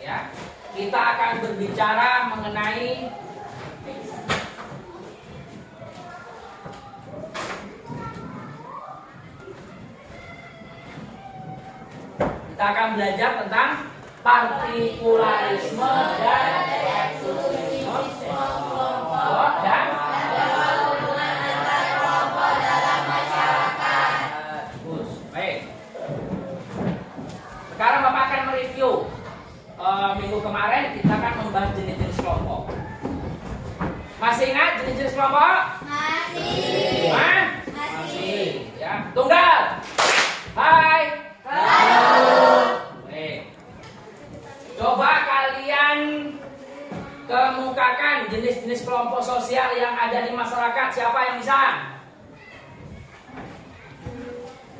Ya, kita akan berbicara mengenai belajar tentang partikularisme dan eksklusifisme kelompok dan baik. Sekarang Bapak akan mereview minggu kemarin kita akan membahas jenis-jenis kelompok. Masih ingat jenis-jenis kelompok? Masih. Masih. Ya, tunggal. Hai. Halo. Baik. Coba kalian kemukakan jenis-jenis kelompok sosial yang ada di masyarakat. Siapa yang bisa?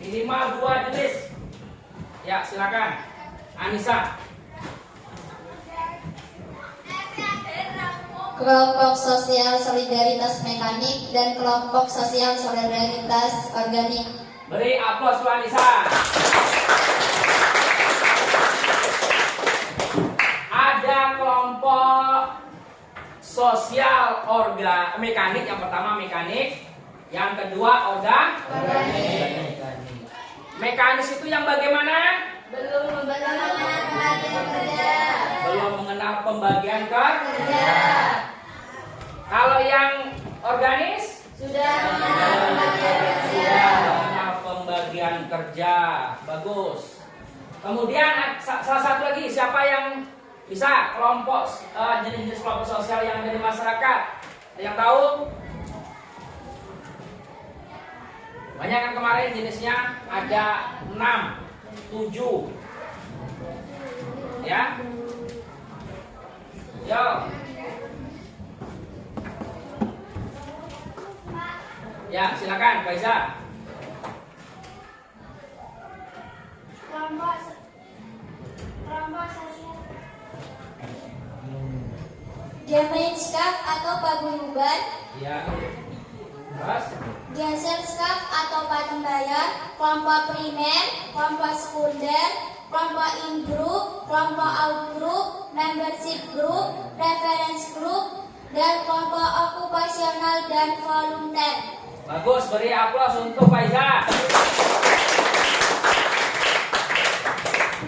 Minimal 2 jenis. Ya, silakan. Anissa. Kelompok sosial solidaritas mekanik dan kelompok sosial solidaritas organik. Beri aplaus untuk Anissa. Ada kelompok sosial mekanik. Yang pertama mekanik, yang kedua organik. Mekanis itu yang bagaimana? Belum mengenal pembagian kerja. Kalau yang organis sudah mengenal pembagian kerja. Bagus. Kemudian salah satu lagi, siapa yang bisa kelompok jenis-jenis kelompok sosial yang ada di masyarakat? Ada yang tahu? Banyak kan kemarin jenisnya ada 6, 7. Ya. Yo. Ya, silakan Faiza. kelompok sosial Gemeinskap atau paguyuban. Ya. Terus? Gesellschaft atau panembayan, kelompok primer, kelompok sekunder, kelompok in-group, kelompok out-group, membership group, reference group, dan kelompok okupasional dan volunteer. Bagus, beri aplaus untuk Faiza.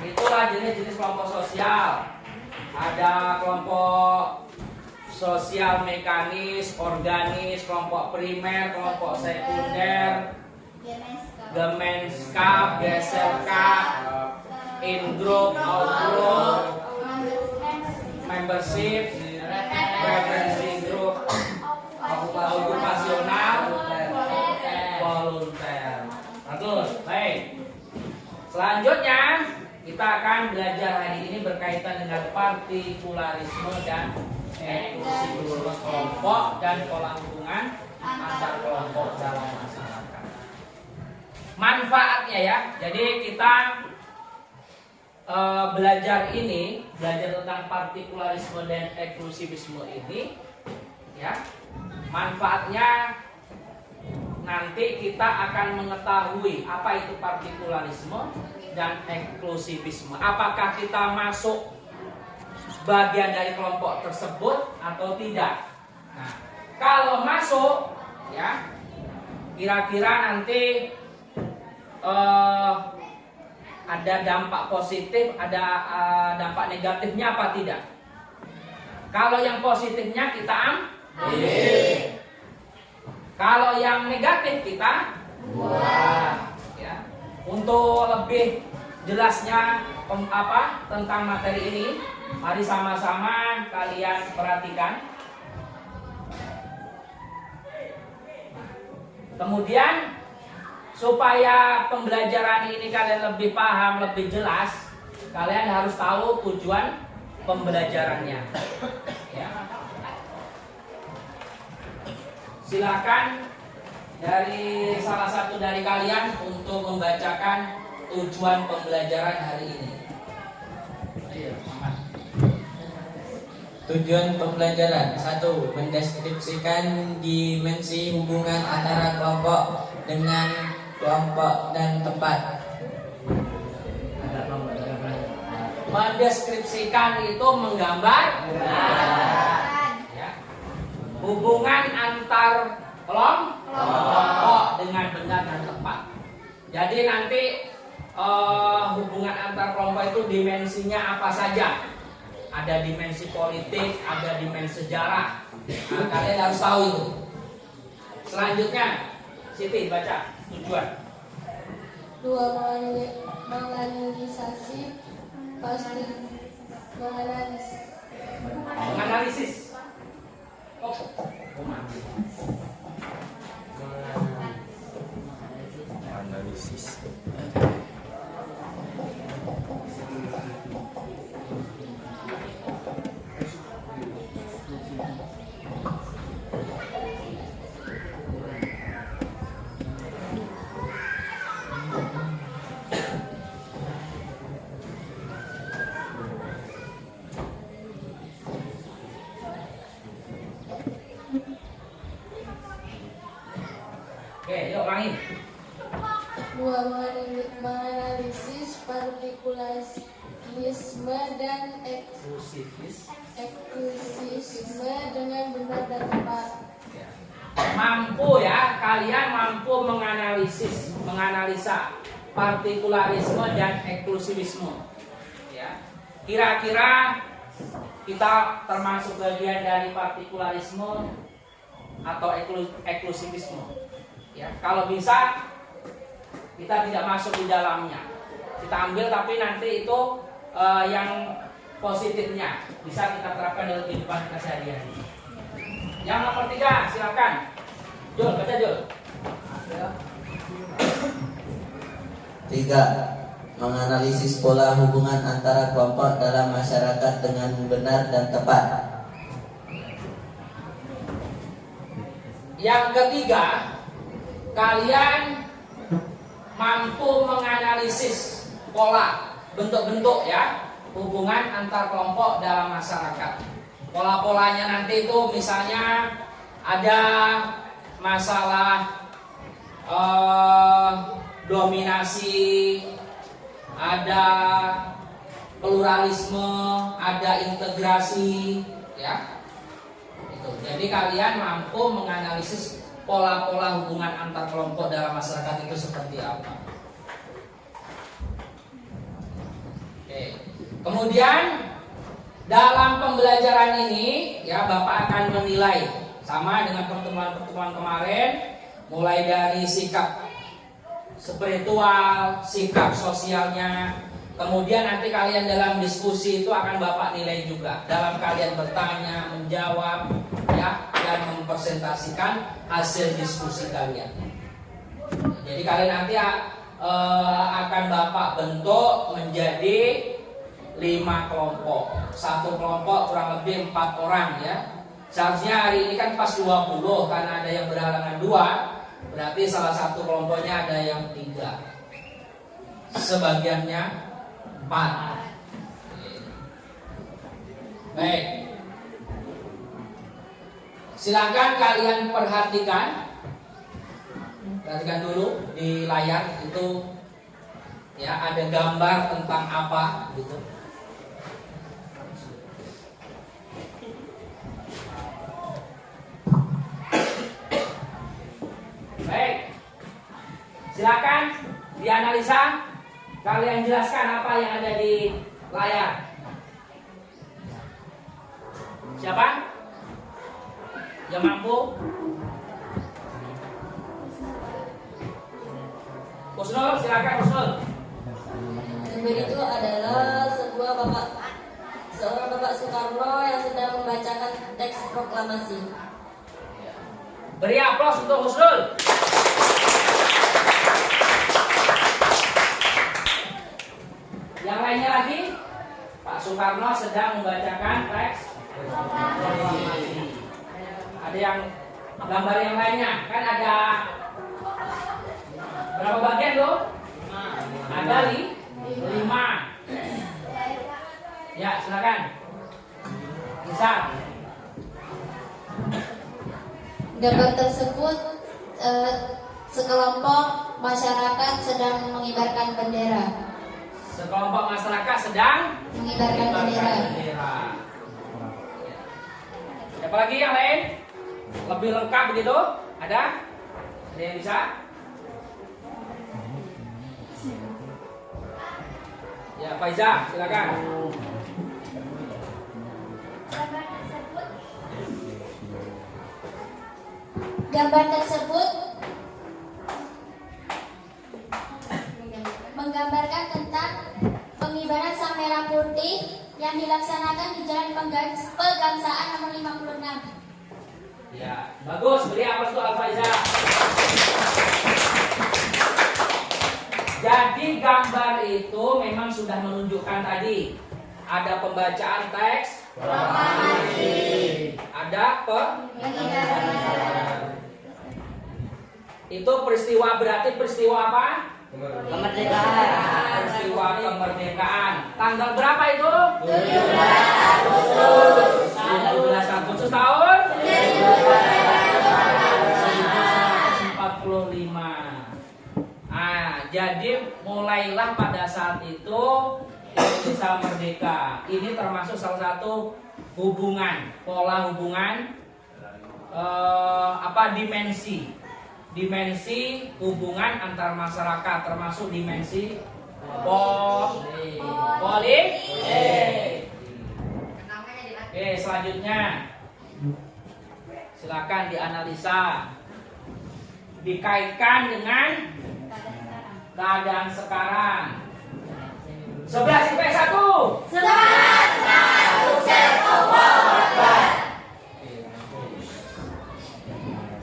Itulah jenis-jenis kelompok sosial. Ada kelompok sosial mekanis, organis, kelompok primer, kelompok sekunder, Gemeinskap, Gesellschaft, in-group, out-group, membership, reference group, okupasional, volunteer. Bagus, baik. Selanjutnya kita akan belajar hari ini berkaitan dengan partikularisme dan eksklusifisme kelompok dan pola hubungan antar kelompok dalam masyarakat. Manfaatnya ya, jadi kita belajar tentang partikularisme dan eksklusifisme ini, ya, manfaatnya nanti kita akan mengetahui apa itu partikularisme dan eksklusifisme. Apakah kita masuk bagian dari kelompok tersebut atau tidak? Nah, kalau masuk, ya, kira-kira nanti ada dampak positif, ada dampak negatifnya apa tidak? Kalau yang positifnya kita ambil, kalau yang negatif kita buang. Ya. Untuk lebih jelasnya tentang materi ini, mari sama-sama kalian perhatikan. Kemudian supaya pembelajaran ini kalian lebih paham, lebih jelas, kalian harus tahu tujuan pembelajarannya. Ya. Silakan dari salah satu dari kalian untuk membacakan tujuan pembelajaran hari ini. Tujuan pembelajaran 1. Mendeskripsikan dimensi hubungan antara kelompok dengan kelompok dan tempat. Mendeskripsikan itu menggambar ya. Hubungan antar kelompok dengan benar dan tepat. Jadi nanti hubungan antar kelompok itu dimensinya apa saja? Ada dimensi politik, ada dimensi sejarah. Nah, kalian harus tahu itu. Selanjutnya, Siti baca tujuan. 2. Menganalisasi pasti Menganalisis. Analisis. Oke, yuk ulangi. 2. Menganalisis partikularisme dan eksklusifisme dengan benar dan tepat. Mampu ya, kalian mampu menganalisa partikularisme dan eksklusivisme. Ya. Kira-kira kita termasuk bagian dari partikularisme atau eksklusivisme. Ya, kalau bisa kita tidak masuk di dalamnya. Kita ambil tapi nanti itu yang positifnya bisa kita terapkan dalam kehidupan kita sehari-hari. Yang nomor 3, silakan. Jul, baca Jul. 3. Menganalisis pola hubungan antara kelompok dalam masyarakat dengan benar dan tepat. Yang ketiga, kalian mampu menganalisis pola, bentuk-bentuk ya, hubungan antar kelompok dalam masyarakat. Pola-polanya nanti itu misalnya ada masalah dominasi, ada pluralisme, ada integrasi, ya. Itu. Jadi kalian mampu menganalisis pola-pola hubungan antar kelompok dalam masyarakat itu seperti apa. Oke. Kemudian dalam pembelajaran ini ya Bapak akan menilai sama dengan pertemuan-pertemuan kemarin, mulai dari sikap spiritual, sikap sosialnya. Kemudian nanti kalian dalam diskusi itu akan Bapak nilai juga. Dalam kalian bertanya, menjawab ya, dan mempresentasikan hasil diskusi kalian. Jadi kalian nanti akan Bapak bentuk menjadi 5 kelompok. Satu kelompok kurang lebih 4 orang ya. Seharusnya hari ini kan pas 20 karena ada yang berhalangan 2. Berarti salah satu kelompoknya ada yang 3. Sebagiannya 4. Baik. Silakan kalian perhatikan. Perhatikan dulu di layar itu ya ada gambar tentang apa gitu. Baik, silakan dianalisa. Kalian jelaskan apa yang ada di layar. Siapa yang mampu? Husnul, silakan Husnul. Gambar itu adalah seorang Bapak Soekarno yang sedang membacakan teks proklamasi. Beri aplaus untuk Husnul. Yang lainnya lagi, Pak Soekarno sedang membacakan teks proklamasi. Ada yang gambar yang lainnya, kan ada berapa bagian tuh? Ada 5. Ya, silakan. Bisa. Gambar tersebut sekelompok masyarakat sedang mengibarkan bendera. Sekelompok masyarakat sedang mengibarkan bendera. bendera. Siapa lagi yang lain? Lebih lengkap begitu? Ada? Ada yang bisa? Ya, Faiza, silakan. Gambar tersebut menggambarkan tentang pengibaran sang merah putih yang dilaksanakan di Jalan Pegangsaan nomor 56. Ya, bagus. Beri aplaus untuk Al-Faiza. Jadi gambar itu memang sudah menunjukkan tadi ada pembacaan teks, ada itu peristiwa, berarti peristiwa apa? Kemerdekaan. Peristiwa kemerdekaan. Tanggal berapa itu? 17 Agustus tahun 1945. Jadi mulailah pada saat itu Indonesia merdeka. Ini termasuk salah satu hubungan, pola hubungan dimensi hubungan antar masyarakat, termasuk dimensi politik. Oke, selanjutnya silakan dianalisa, dikaitkan dengan keadaan sekarang. 11 IPS 1.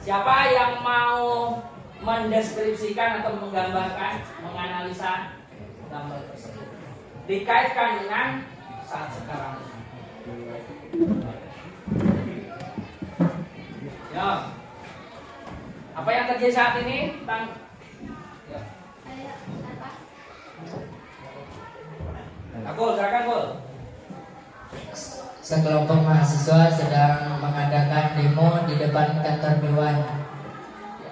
Siapa yang mau mendeskripsikan atau menggambarkan, menganalisa gambar tersebut? Dikaitkan dengan saat sekarang. Ya. Apa yang terjadi saat ini? Ya. Aku silakan, Gol. Sekelompok mahasiswa sedang mengadakan demo di depan kantor Dewan.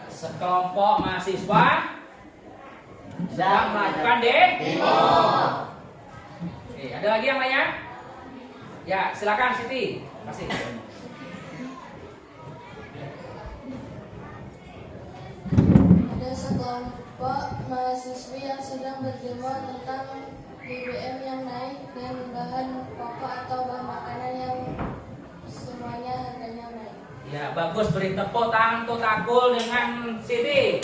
Sekelompok mahasiswa sedang melakukan demo. Oke, ada lagi yang lainnya? Ya, silakan Siti. Kasih. Ada sekelompok mahasiswi yang sedang berdemo tentang BBM yang naik dan bahan pokok atau bahan makanan yang semuanya harganya naik. Ya, bagus, beri tepuk tangan untuk Takul dengan Siti.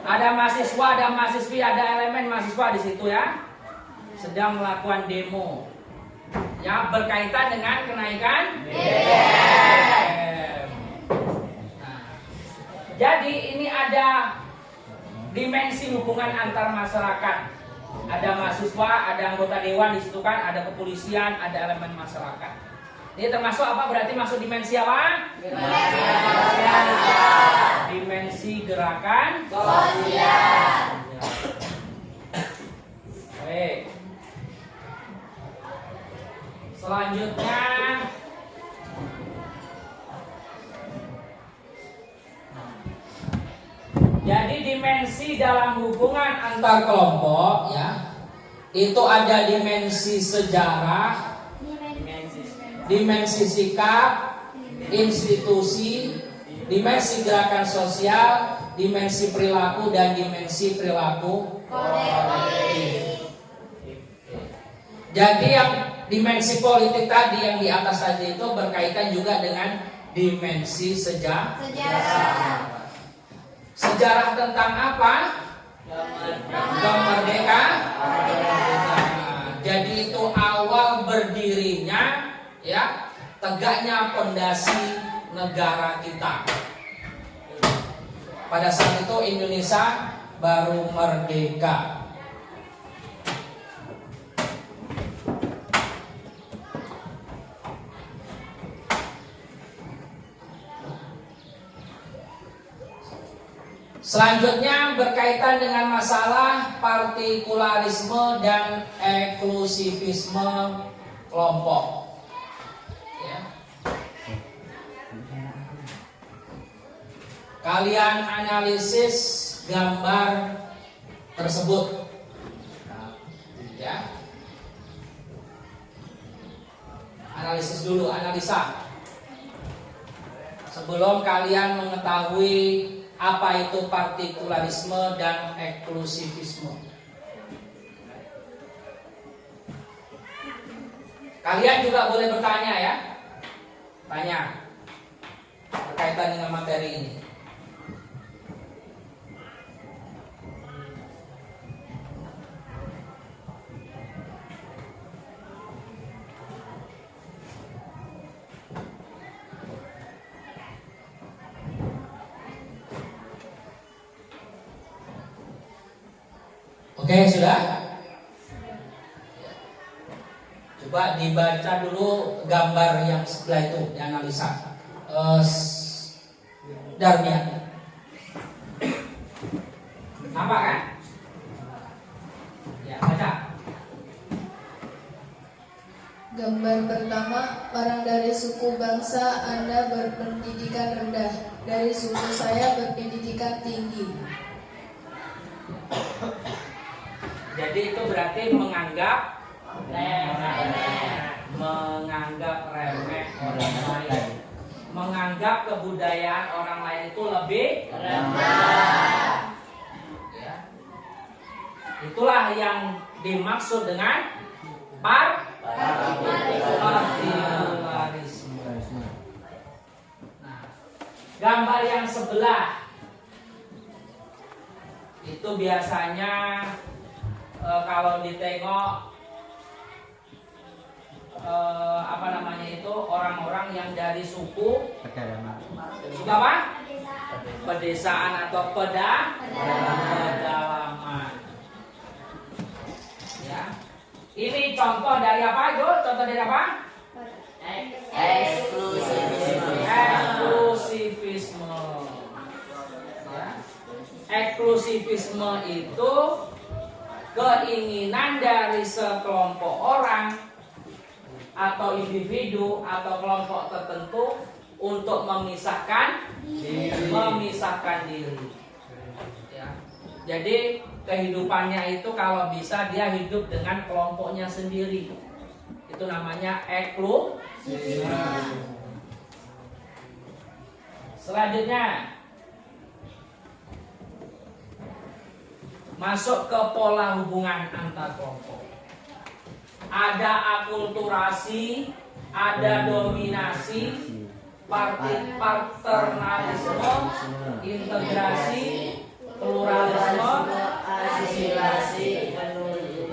Ada mahasiswa, ada mahasiswi, ada elemen mahasiswa di situ ya. Sedang melakukan demo. Ya, berkaitan dengan kenaikan BBM. Jadi ini ada dimensi hubungan antar masyarakat. Ada mahasiswa, ada anggota dewan di situ kan, ada kepolisian, ada elemen masyarakat. Ini termasuk apa? Berarti masuk dimensi apa? Dimensi gerakan sosial. Baik. Selanjutnya jadi dimensi dalam hubungan antar kelompok ya, itu ada dimensi sejarah, dimensi sikap, institusi, dimensi gerakan sosial, dimensi perilaku, dan dimensi perilaku kolektif. Jadi yang dimensi politik tadi yang di atas tadi itu berkaitan juga dengan dimensi sejarah. Sejarah tentang apa? Kemerdekaan. Jadi itu awal berdirinya ya, tegaknya pondasi negara kita. Pada saat itu Indonesia baru merdeka. Selanjutnya berkaitan dengan masalah partikularisme dan eksklusivisme kelompok. Ya. Kalian analisis gambar tersebut. Ya. Analisis dulu, analisa. Sebelum kalian mengetahui apa itu partikularisme dan eksklusivisme. Kalian juga boleh bertanya ya. Tanya berkaitan dengan materi ini. Oke, sudah? Coba dibaca dulu gambar yang sebelah itu, dianalisa. Darmian. Nampak kan? Ya, baca. Gambar pertama, orang dari suku bangsa Anda berpendidikan rendah. Dari suku saya berpendidikan tinggi. Jadi itu berarti menganggap remeh orang lain, menganggap kebudayaan orang lain itu lebih rendah. Ya. Itulah yang dimaksud dengan partikularisme. Nah, gambar yang sebelah itu biasanya kalau ditengok orang-orang yang dari suku apa? Pedesaan atau pedalaman. Ya. Ini contoh dari apa, Jo? Contoh dari apa? Eksklusivisme. Ya. Eksklusivisme itu keinginan dari sekelompok orang atau individu atau kelompok tertentu untuk memisahkan diri. Ya. Jadi kehidupannya itu kalau bisa dia hidup dengan kelompoknya sendiri. Itu namanya eksklusif. Selanjutnya masuk ke pola hubungan antar kelompok. Ada akulturasi, ada dominasi, paternalisme, integrasi, pluralisme, asimilasi.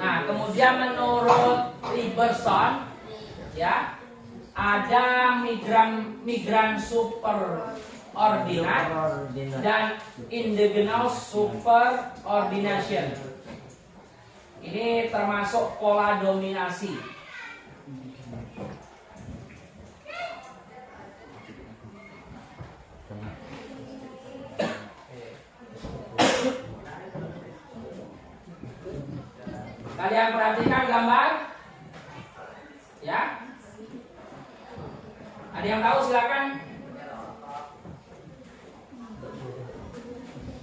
Nah, kemudian menurut Liberson, ya, ada migran superordinat dan indigenous superordination. Ini termasuk pola dominasi. Kalian perhatikan gambar? Ya. Ada yang tahu silakan.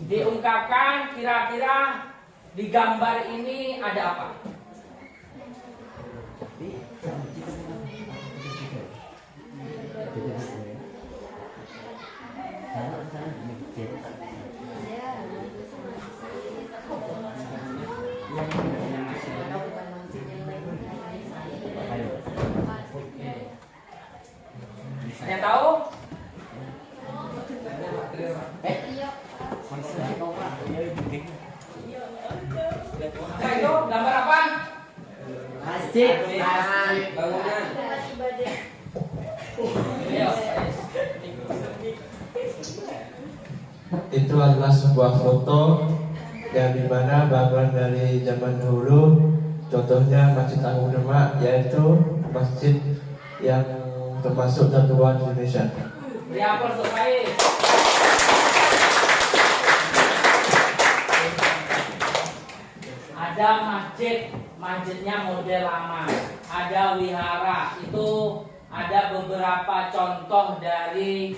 Diungkapkan kira-kira di gambar ini ada apa? Ada yang tahu? Nah, itu gambar apa? Masjid. Bangunan. Itu adalah sebuah foto yang dimana bangunan dari zaman dahulu, contohnya Masjid Agung Demak, yaitu masjid yang termasuk tertua di Indonesia. Beri aplaus untuk Faiz. Ada masjidnya model lama, ada wihara, itu ada beberapa contoh dari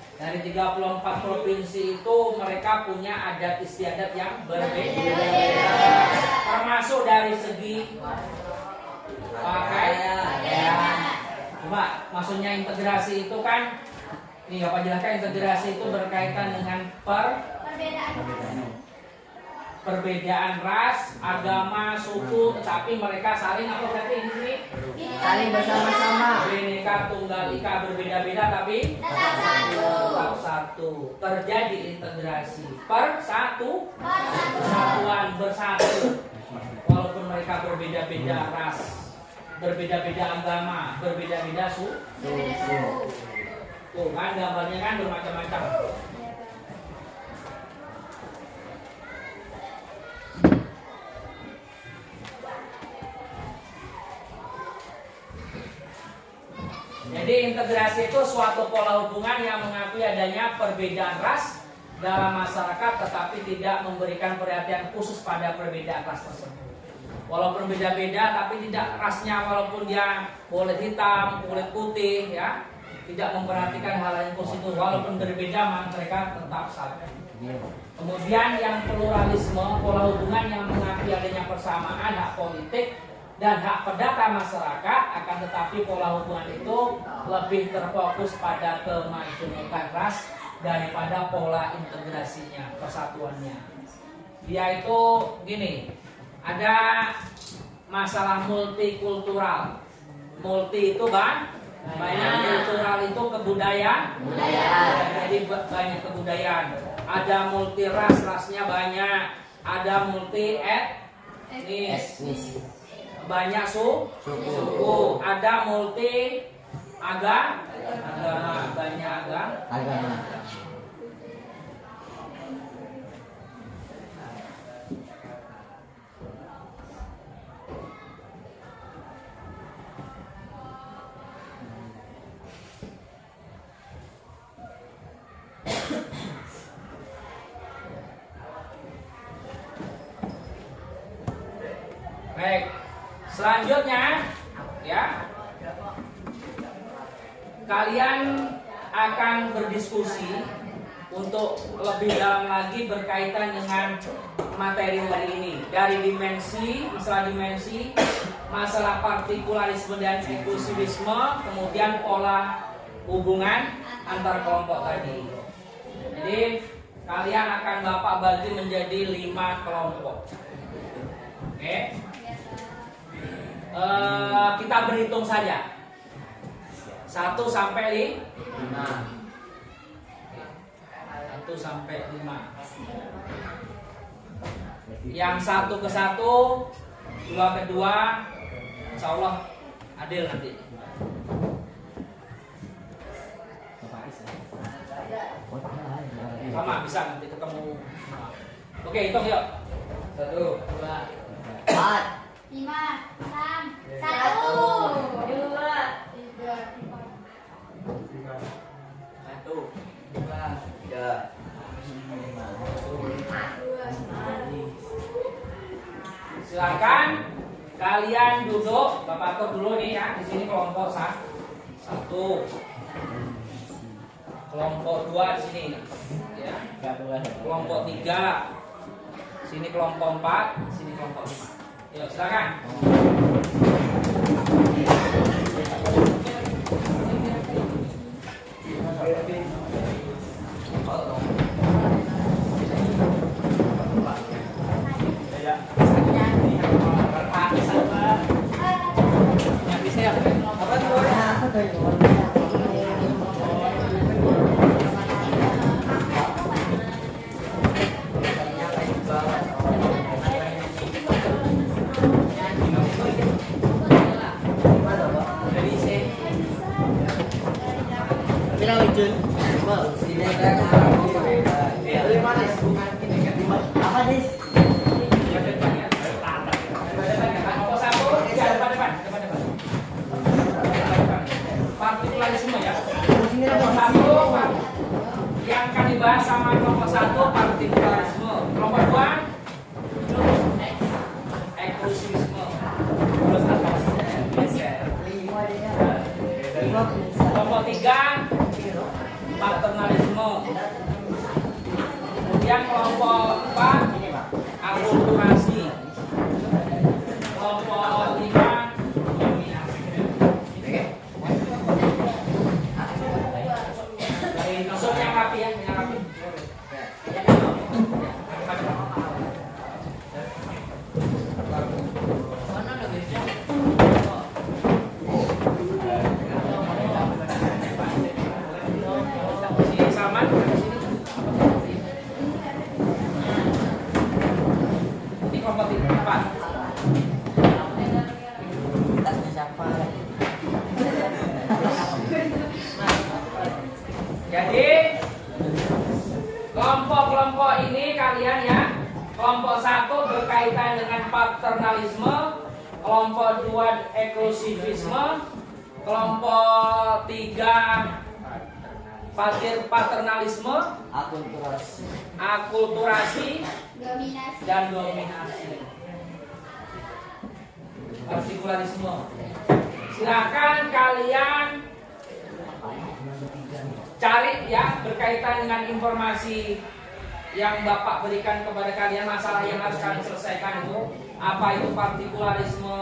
Dari 34 provinsi itu mereka punya adat istiadat yang berbeda. Termasuk dari segi pakaian. Coba maksudnya integrasi itu kan, nih Bapak jelaskan, integrasi itu berkaitan dengan perbedaan ras, agama, suku, tetapi mereka saling apa berarti di sini? Saling bersama-sama. Bineka Tunggal Ika, berbeda-beda tapi tetap satu. Terjadi integrasi, persatuan, bersatu. Walaupun mereka berbeda-beda ras, berbeda-beda agama, berbeda-beda suku. Tuh kan gambarnya kan bermacam-macam. Jadi integrasi itu suatu pola hubungan yang mengakui adanya perbedaan ras dalam masyarakat, tetapi tidak memberikan perhatian khusus pada perbedaan ras tersebut. Walaupun beda-beda, tapi tidak rasnya, walaupun dia kulit hitam, kulit putih, ya, tidak memperhatikan hal yang khusus itu. Walaupun berbeda, mereka tetap satu. Kemudian yang pluralisme, pola hubungan yang mengakui adanya persamaan hak politik dan hak perdata masyarakat, akan tetapi pola hubungan itu lebih terfokus pada kemajemukan ras daripada pola integrasinya, persatuannya. Dia itu gini, ada masalah multikultural. Multi itu banyak, kultural itu kebudayaan. Jadi banyak kebudayaan. Ada multi ras, rasnya banyak. Ada multi etnis. Banyak suku, ada multi agama, banyak agama. Baik. Selanjutnya, ya, kalian akan berdiskusi untuk lebih dalam lagi berkaitan dengan materi hari ini, dari dimensi, masalah partikularisme dan eksklusivisme, kemudian pola hubungan antar kelompok tadi. Jadi kalian akan Bapak bagi menjadi 5 kelompok. Oke. Kita berhitung saja 1 sampai 5. 1 sampai 5. Yang 1 ke 1, 2 ke 2, insya Allah adil nanti. Sama bisa nanti ketemu. Oke, hitung yuk. 1, 2, 4, 5, 6, 1, 2, 3, 3. Silakan kalian duduk. Bapak atur dulu nih ya. Di sini kelompok 1, kelompok 2 di sini. Ya. Kelompok 3. Sini kelompok 4, sini kelompok 5. Yuk, silakan. Partikularisme ya. Kelompok 1 yang akan dibahas sama kelompok 1 partikularisme. Kelompok 2 eksklusivisme. Kelompok 3 paternalisme. Kemudian kelompok 4 akulturasi. Kelompok 5 dominasi. Masuk yang rapi ya, yang rapi. Si Salman ke sini. Ini kelompok 4. Jadi kelompok-kelompok ini kalian ya. Kelompok 1 berkaitan dengan paternalisme, kelompok 2 eksklusivisme, kelompok 3 paternalisme, akulturasi, Dominasi. dan dominasi. Partikularisme. Silakan kalian cari ya berkaitan dengan informasi yang Bapak berikan kepada kalian, masalah yang harus kalian selesaikan itu apa itu partikularisme,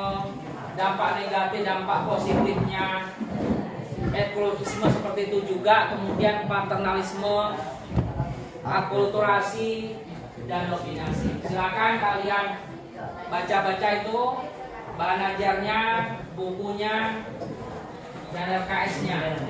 dampak negatif, dampak positifnya, eksklusivisme seperti itu juga, kemudian paternalisme, akulturasi, dan dominasi. Silakan kalian baca-baca itu bahan ajarnya, bukunya, dan LKS-nya.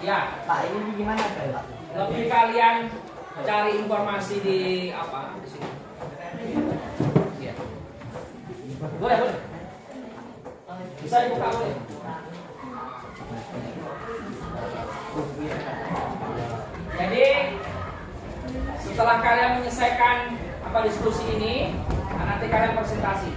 Ya, Pak, ini gimana Pak? lebih kalian cari informasi di apa di sini. Ya. Boleh, boleh. Bisa dibuka boleh. Jadi setelah kalian menyelesaikan apa diskusi ini, nanti kalian presentasi.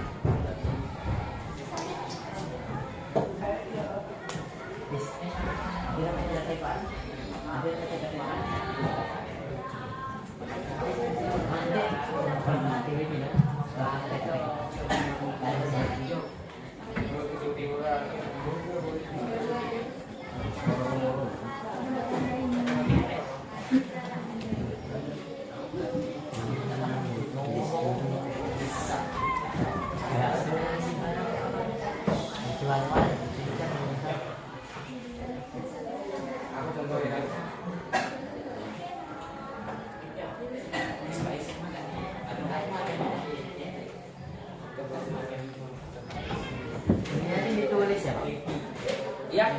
Ya,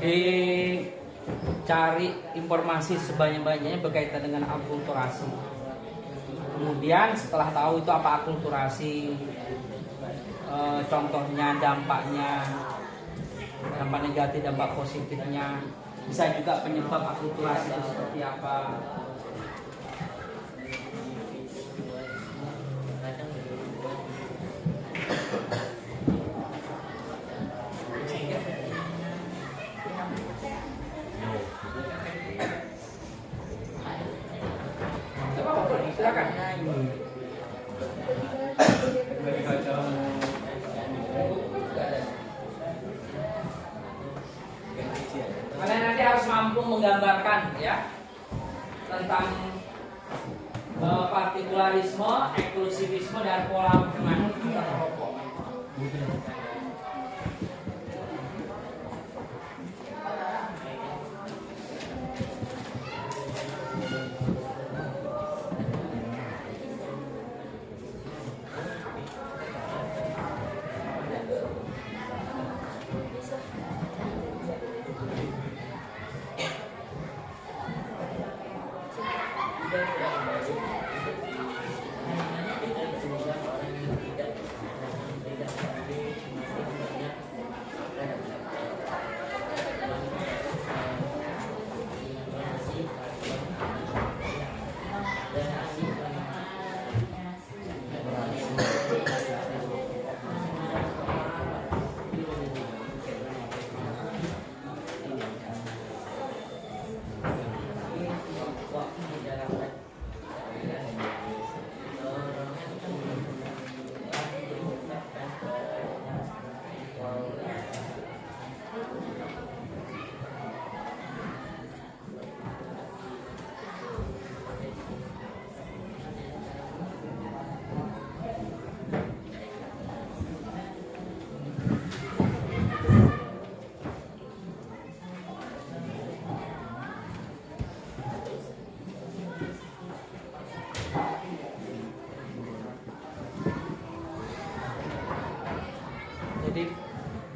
dicari informasi sebanyak-banyaknya berkaitan dengan akulturasi. Kemudian setelah tahu itu apa akulturasi, contohnya, dampaknya, dampak negatif, dampak positifnya, bisa juga penyebab akulturasi itu seperti apa. Silakan. Kalian nanti harus mampu menggambarkan ya tentang partikularisme, eksklusivisme, dan pola hubungan antar kelompok.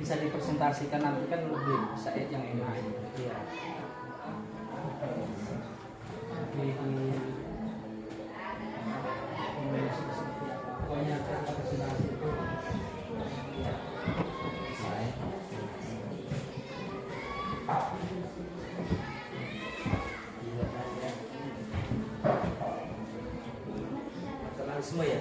bisa dipresentasikan nanti kan lebih saya yang enak gitu ya. Pokoknya presentasi itu Jurnalisme ya.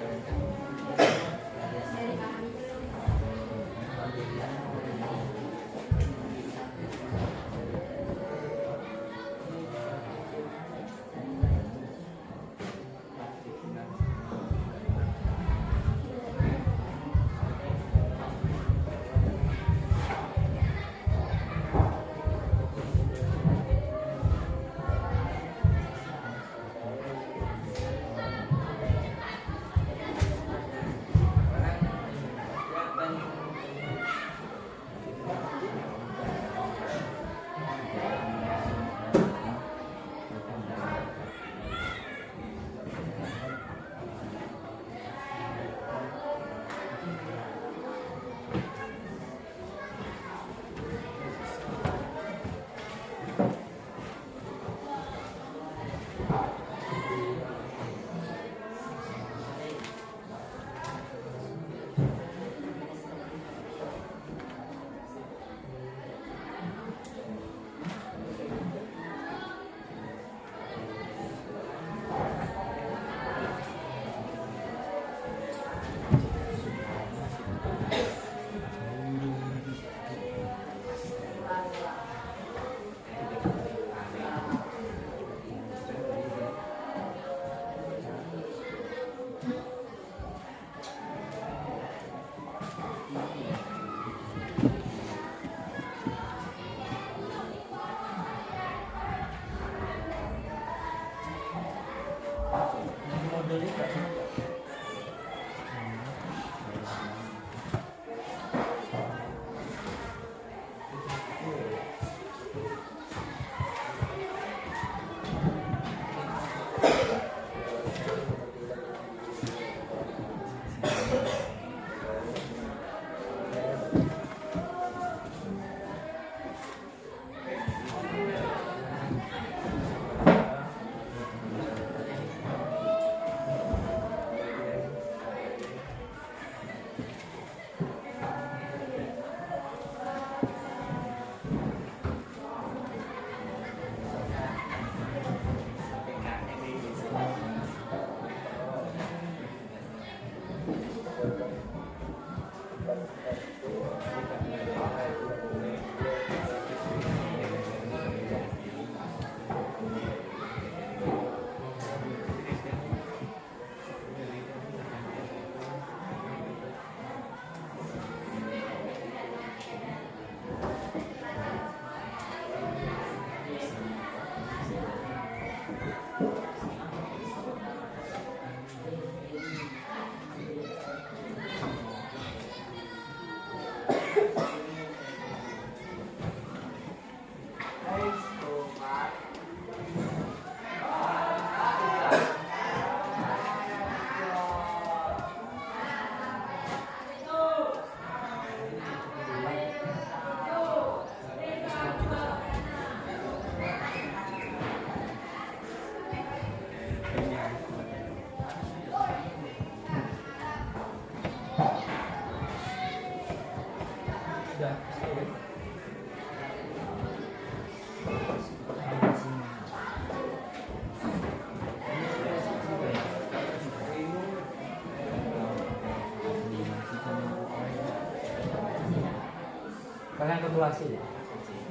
Kalian akulturasi ya?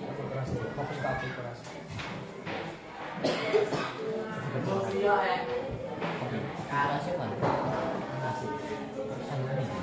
Akulturasi, fokus ke akulturasi. Akulturasi apa? Akulturasi. Sama ini.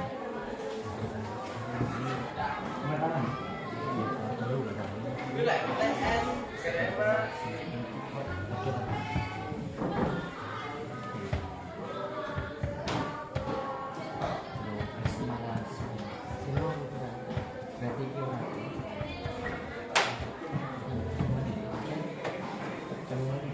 Pengetahuan.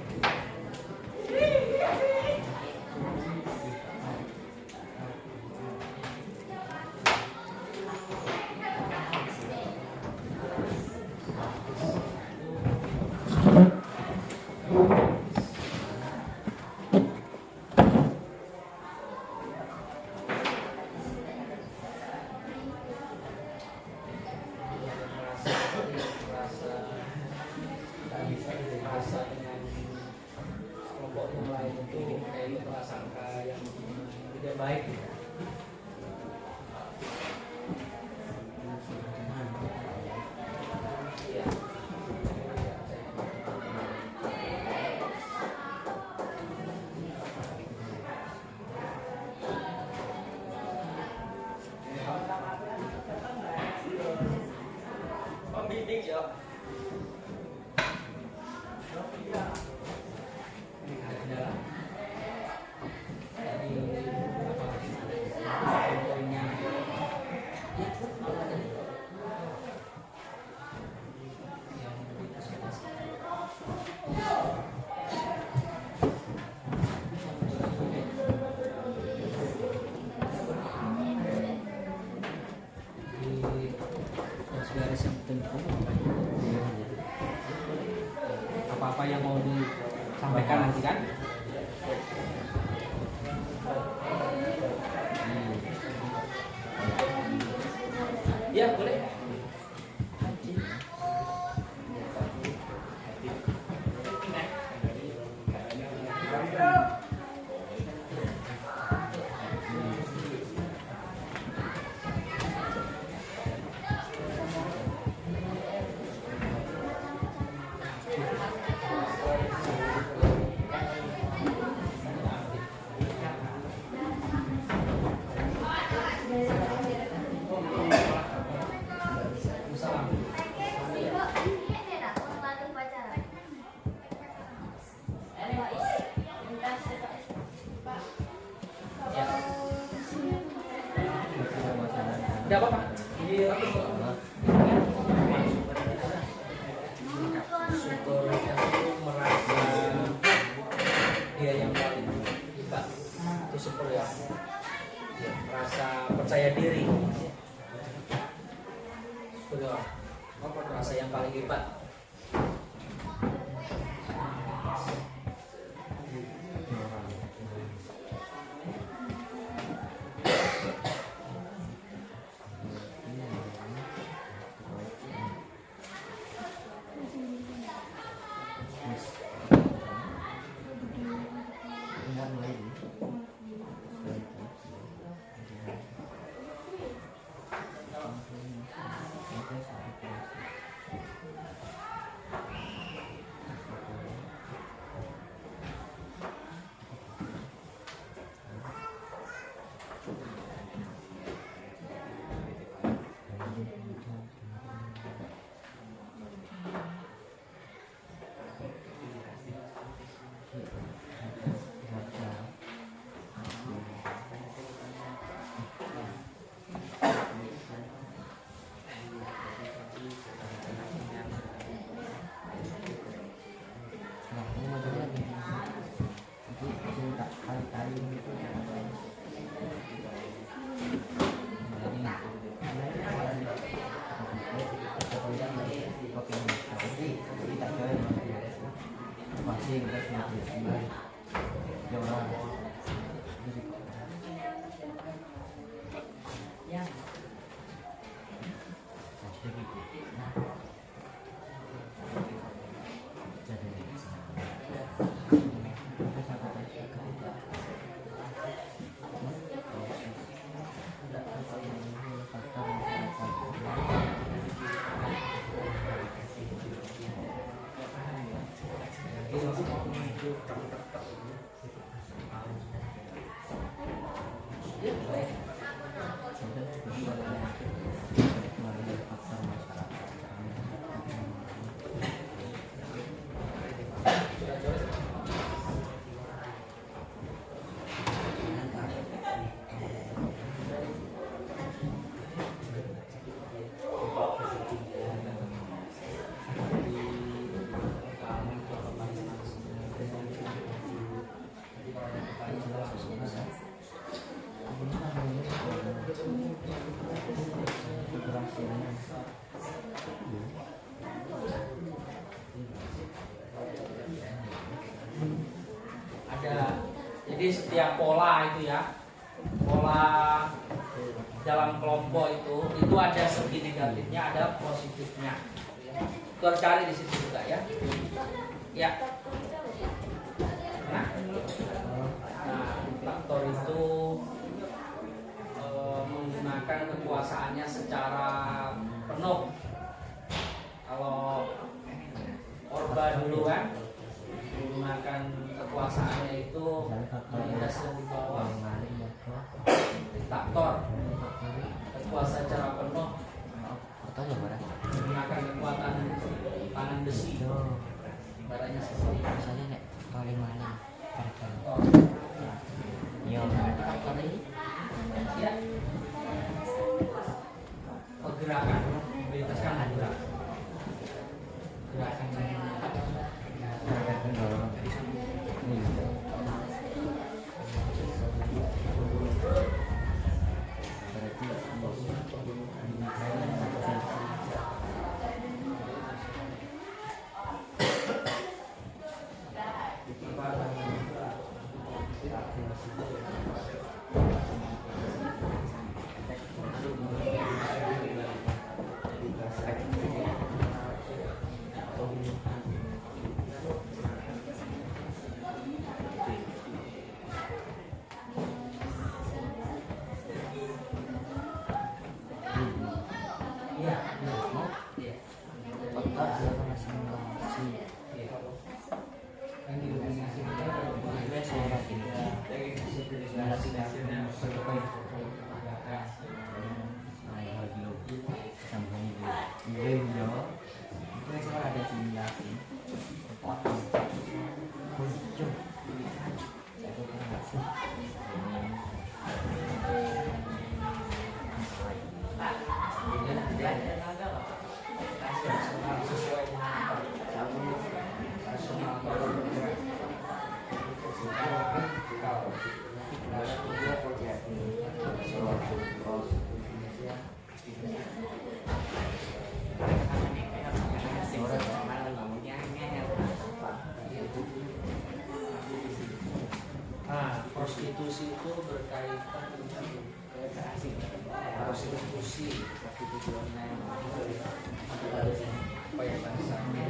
baik. Iya. Pembidik ya. Garis yang penting apa-apa yang mau disampaikan nanti kan. Ya boleh. Tidak apa-apa. Syukur itu merasa dia yang paling hebat. Itu syukur ya. Dia merasa percaya diri. Syukur ya. Merasa yang paling hebat. Jadi setiap pola itu ya, pola dalam kelompok itu ada segi negatifnya, ada positifnya. Itu harus cari di situ juga ya. Ya. Nah, faktor itu kekuasaannya secara penuh. Kalau Orba dulu kan menggunakan kekuasaannya itu menindas yang di bawah diktator, berkuasa secara penuh menggunakan kekuatan tangan besi, ibaratnya seperti ya, pergerakan membebaskan gerakan prostitusi itu berkaitan dengan prostitusi apa ya bahasanya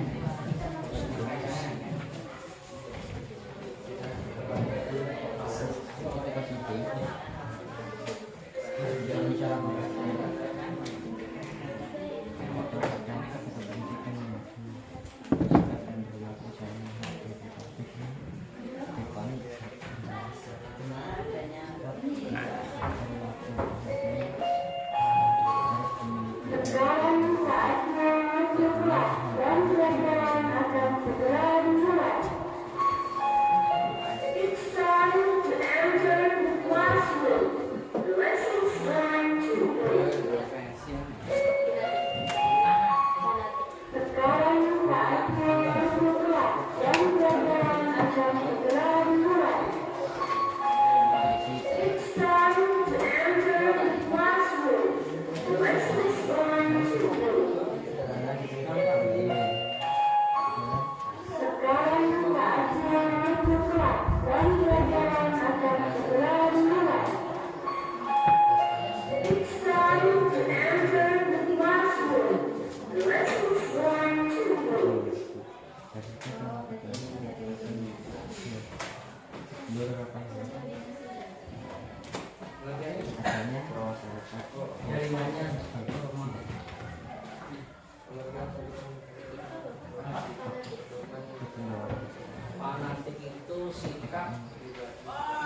fanatik itu sikap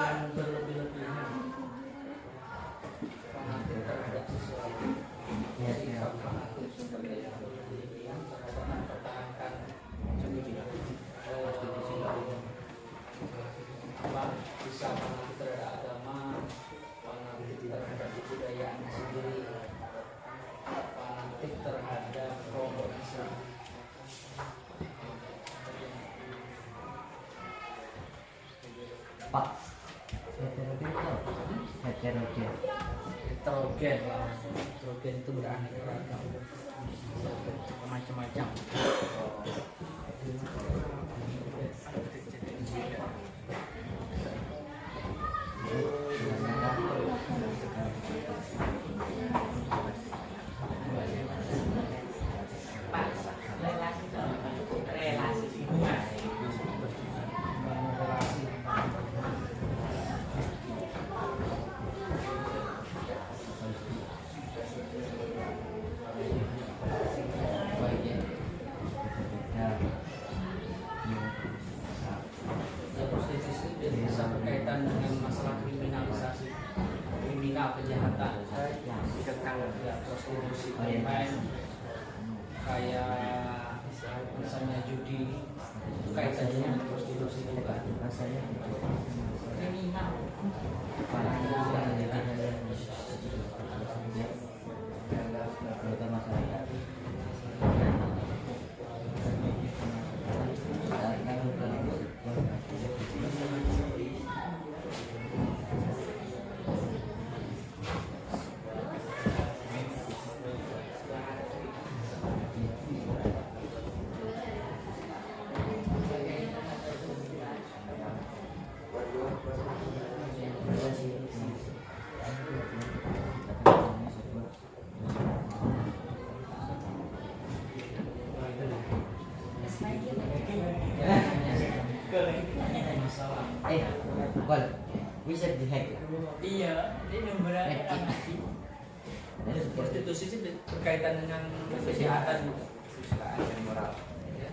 yang berlebih-lebihan, fanatik terhadap sesuatu, sikap fanatik seperti yang berlebihan terhadap mempertahankan apa, bisa fanatik terhadap agama, fanatik terhadap kebudayaan sendiri, fanatik terhadap kelompok Islam. Pak, heterogen. Heterogen itu beraneka ragam, macam-macam. main kayak misalnya judi itu kaitannya dengan prostitusi juga. Kriminal. Gol, bisa dihack. Iya, ini benar. Prostitusi itu berkaitan dengan kesehatan, kesusilaan dan moral. Ya.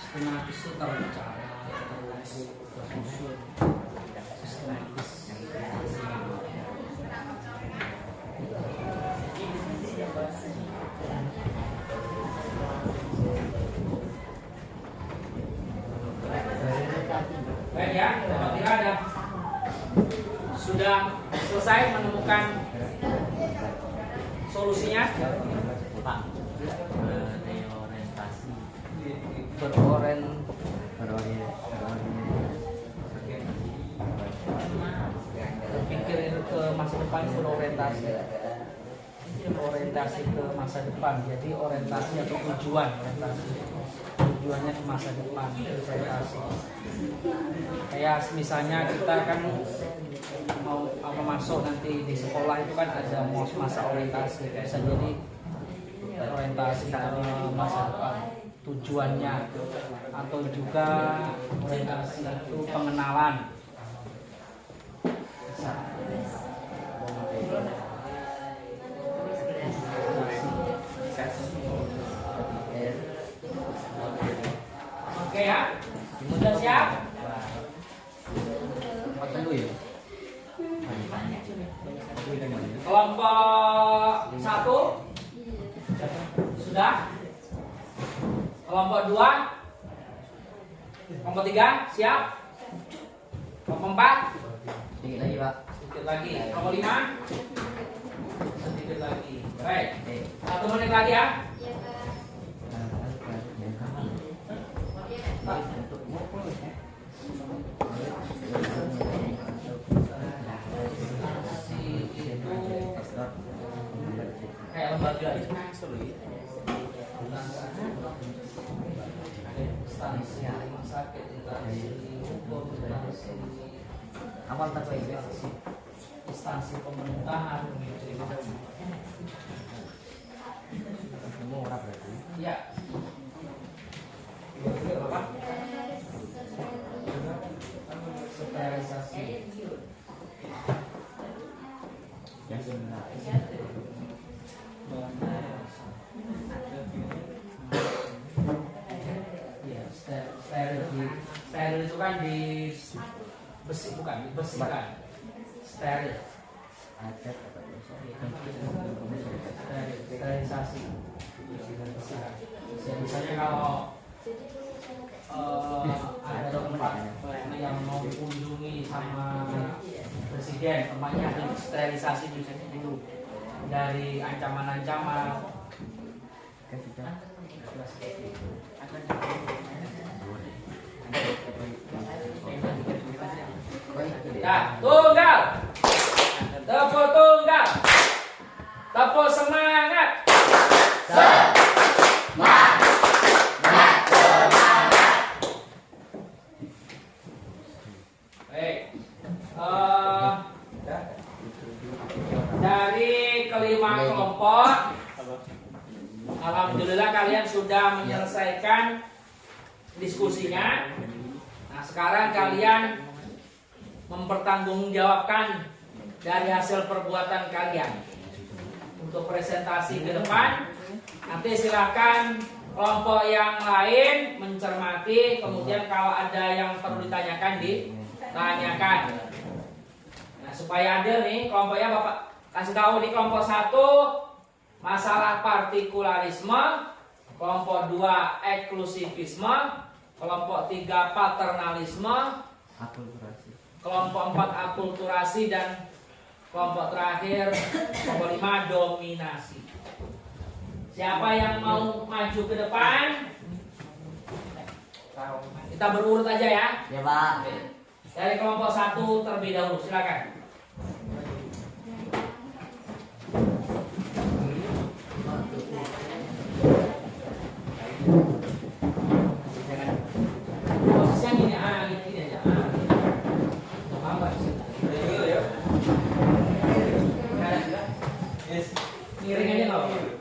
Sistematis itu kalau bicara terus tersusun sistematis. Baik ya, apabila ada sudah selesai menemukan solusinya, Pak. Berpikir ke masa depan, berorientasi ke masa depan. Jadi orientasi atau tujuannya ke masa depan, orientasi. Kayak misalnya kita kan mau masuk nanti di sekolah itu kan ada masa orientasi, bisa jadi orientasi ke masa depan, tujuannya, atau juga orientasi itu pengenalan. Bisa. Oke ya, sudah siap? Kelompok 1 sudah. Kelompok 2, kelompok 3 siap. Kelompok 4 Sedikit lagi, Pak. sedikit lagi. Kelompok 5 sedikit lagi. Baik, 1 menit lagi ya. Kayak lembaga instansi rumah sakit, instansi hukum, instansi pemerintahan gitu. Ya. Apa? Sterilisasi. Steril itu kan di besi, bukan dibersihkan. Steril. Sterilisasi. Misalnya kalau ada tempat yang mau dikunjungi sama presiden, tempatnya sterilisasi dulu dari ancaman-ancaman. Ya, tunggal. Tepuk tunggal. Tepuk semangat. Baik. Dari kelima kelompok Alhamdulillah kalian sudah menyelesaikan diskusinya. Nah, sekarang kalian mempertanggungjawabkan dari hasil perbuatan kalian. Untuk presentasi ke depan, nanti silakan kelompok yang lain mencermati, kemudian kalau ada yang perlu ditanyakan ditanyakan. Nah, supaya adil nih kelompoknya Bapak kasih tahu nih, kelompok 1 masalah partikularisme, kelompok 2 eksklusivisme, kelompok 3 paternalisme, kelompok 4 akulturasi, dan kelompok terakhir kelompok 5 dominasi. Siapa yang mau maju ke depan? Kita berurut aja ya. Ya Pak. Dari kelompok 1 terlebih dahulu, silakan. Posisinya gini, gini aja. Apa sih? Miring aja nggak apa-apa.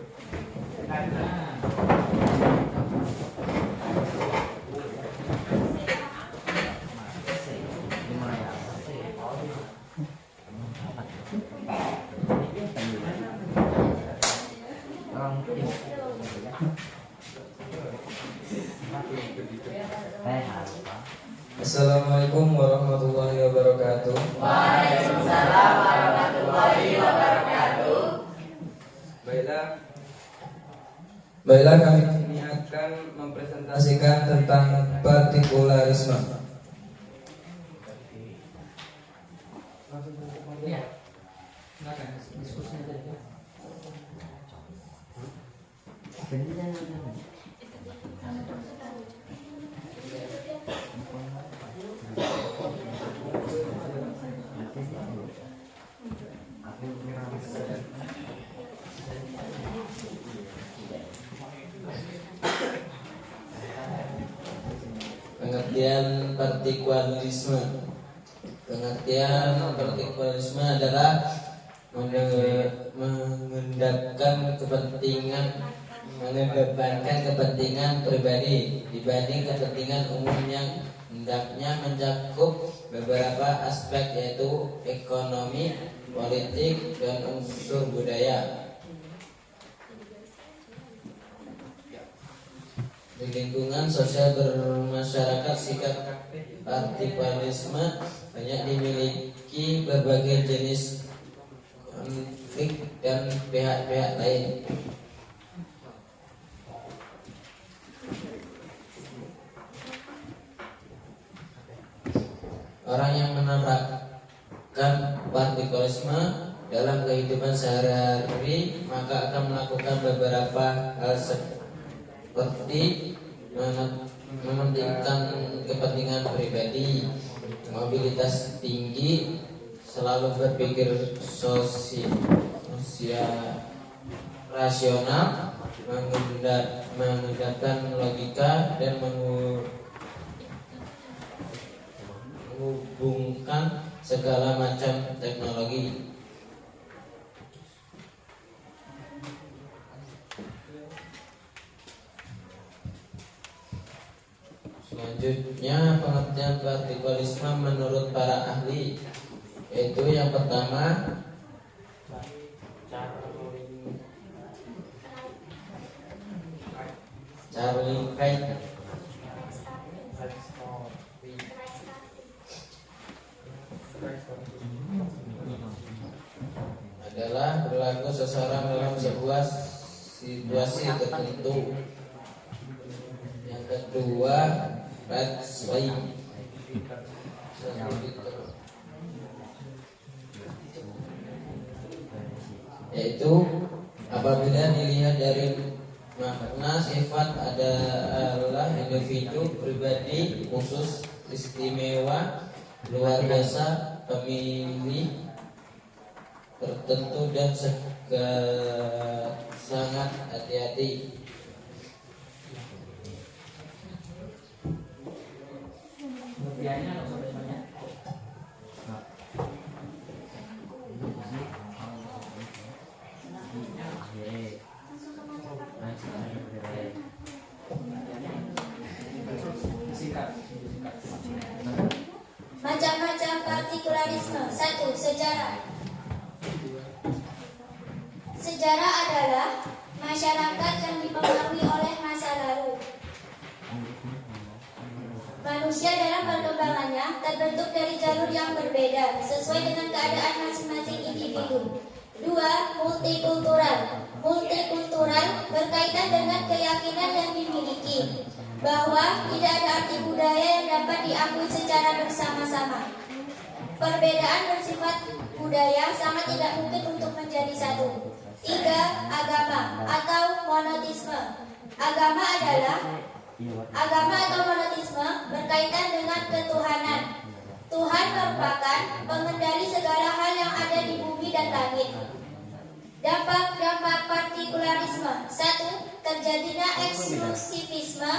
Assalamualaikum warahmatullahi wabarakatuh. Waalaikumsalam warahmatullahi wabarakatuh. Baiklah, kami ini akan mempresentasikan tentang partikularisme. Ya, silakan diskusinya tadi. Pengertian partikularisme. Pengertian partikularisme adalah mengedepankan kepentingan pribadi dibanding kepentingan umum yang hendaknya mencakup beberapa aspek, yaitu ekonomi, politik, dan unsur budaya. Di lingkungan sosial bermasyarakat, sikap partikularisme banyak dimiliki berbagai jenis konflik dan pihak-pihak lain. Orang yang menerapkan partikularisme dalam kehidupan sehari-hari maka akan melakukan beberapa hal seperti mementingkan kepentingan pribadi, mobilitas tinggi, selalu berpikir rasional, menggunakan logika, dan menghubungkan segala macam teknologi. Selanjutnya, pengertian partikularisme menurut para ahli, yaitu yang pertama, Charlie Craig adalah berlaku seseorang dalam sebuah situasi tertentu. Yang kedua, Red Swing, yaitu apabila dilihat dari makna sifat adalah individu, pribadi, khusus, istimewa, luar biasa, pemilih tertentu, dan sangat hati-hati. Pengertiannya nggak usah banyak. Sejarah. Sejarah adalah masyarakat yang dipengaruhi oleh masa lalu. Manusia dalam perkembangannya terbentuk dari jalur yang berbeda sesuai dengan keadaan masing-masing individu. 2. Multikultural. Multikultural berkaitan dengan keyakinan yang dimiliki bahwa tidak ada arti budaya yang dapat diakui secara bersama-sama. Perbedaan bersifat budaya sangat tidak mungkin untuk menjadi satu. 3. Agama atau monoteisme. Agama atau monoteisme berkaitan dengan ketuhanan. Tuhan merupakan pengendali segala hal yang ada di bumi dan langit. Dampak-dampak partikularisme. 1. Terjadinya eksklusivisme,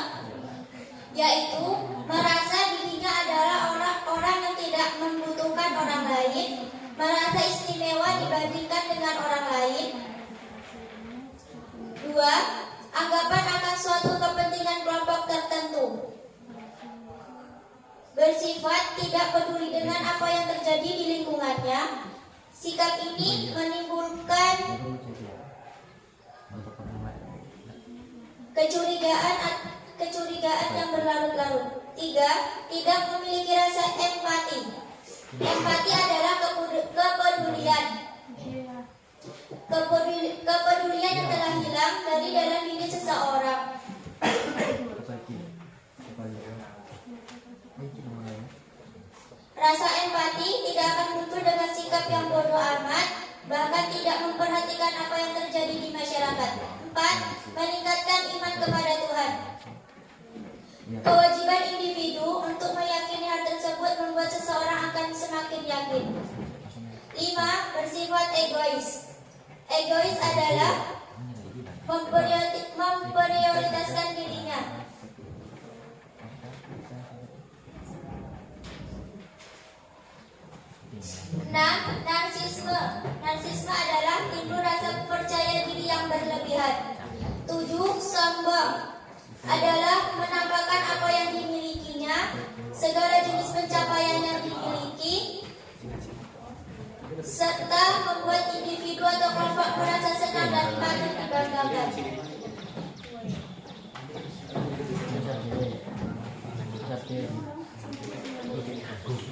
yaitu merasa dirinya adalah orang yang tidak membutuhkan orang lain, merasa istimewa dibandingkan dengan orang lain. 2. Anggapan akan suatu kepentingan kelompok tertentu, bersifat tidak peduli dengan apa yang terjadi di lingkungannya. Sikap ini menimbulkan kecurigaan yang berlarut-larut. 3. Tidak memiliki rasa empati. Empati adalah kepedulian yang telah hilang dari dalam diri seseorang. Rasa empati tidak akan muncul dengan sikap yang bodoh amat, bahkan tidak memperhatikan apa yang terjadi di masyarakat. 4. Meningkatkan iman kepada Tuhan. Kewajiban individu untuk meyakini hal tersebut membuat seseorang akan semakin yakin. 5. Bersifat egois. Egois adalah memprioritaskan dirinya. 6. Narsisme. Narsisme adalah timbul rasa percaya diri yang berlebihan. 7. Sombong adalah menampakkan apa yang dimilikinya, segala jenis pencapaian yang dimiliki, serta membuat individu atau kelompok merasa senang dan patut dibanggakan.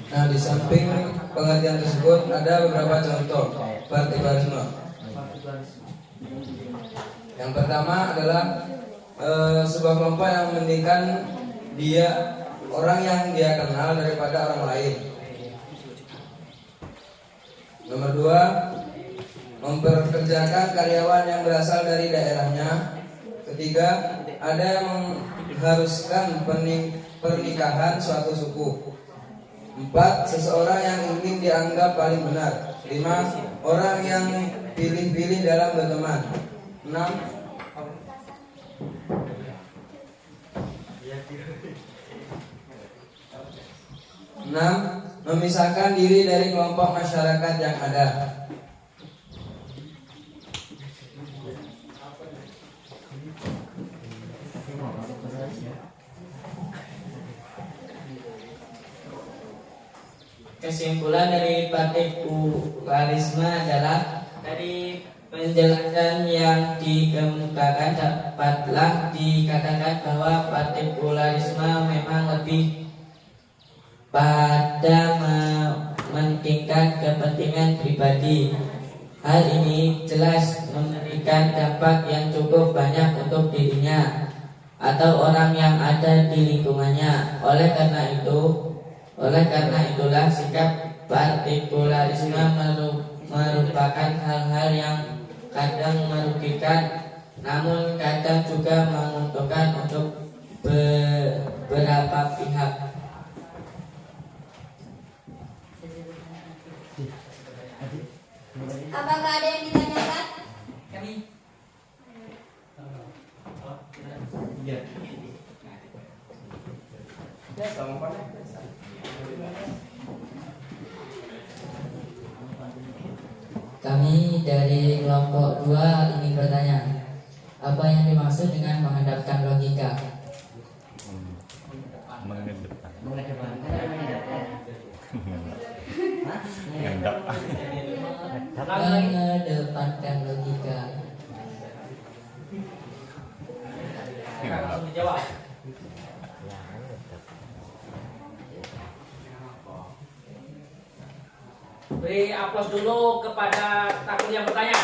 Nah, di samping pengertian tersebut ada beberapa contoh partikularisme. Yang pertama adalah sebuah kelompok yang mementingkan orang yang dia kenal daripada orang lain. Nomor 2, memperkerjakan karyawan yang berasal dari daerahnya. Ketiga, ada yang mengharuskan pernikahan suatu suku. 4. Seseorang yang ingin dianggap paling benar. 5. Orang yang pilih-pilih dalam berteman. 6. Memisahkan diri dari kelompok masyarakat yang ada. Kesimpulan dari partikularisme adalah dari penjelasan yang dikemukakan dapatlah dikatakan bahwa partikularisme memang lebih pada mementingkan kepentingan pribadi. Hal ini jelas memberikan dampak yang cukup banyak untuk dirinya atau orang yang ada di lingkungannya. Oleh karena itulah sikap partikularisme merupakan hal-hal yang kadang merugikan, namun kadang juga menguntungkan untuk beberapa pihak. Apakah ada yang ditanyakan? Kami dari kelompok 2 ingin bertanya, apa yang dimaksud dengan menghadapkan logika? Mengedepankan. Mengedepankan logika. Langsung dijawab. Beri aplaus dulu kepada takut yang bertanya.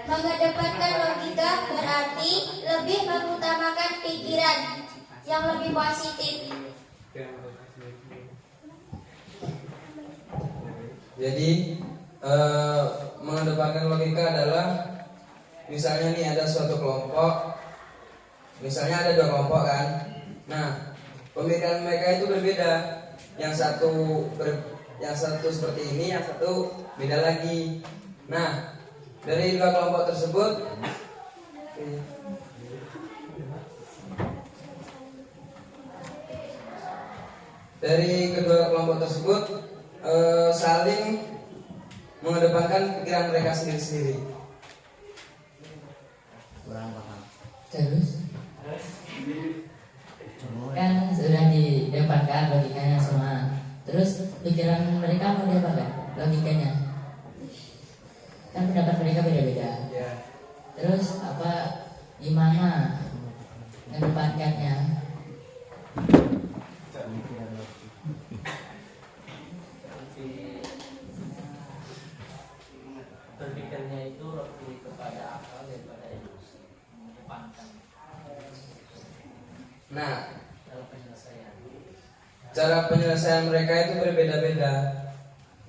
Mengedepankan logika berarti lebih mengutamakan pikiran yang lebih positif. Jadi mengedepankan logika adalah misalnya nih ada suatu kelompok, misalnya ada dua kelompok kan. Nah, pemikiran mereka itu berbeda. Yang satu seperti ini, yang satu beda lagi. Nah, dari dua kelompok tersebut saling mengedepankan pikiran mereka sendiri-sendiri. Terus kan sudah didapatkan logikanya semua. Terus pikiran mereka mau diapakan logikanya? Kan pendapat mereka beda-beda. Terus gimana mengedepankannya? Berpikirnya itu lebih kepada akal daripada emosi. Mengedepankan Nah, dalam penyelesaian. cara penyelesaian mereka itu berbeda-beda.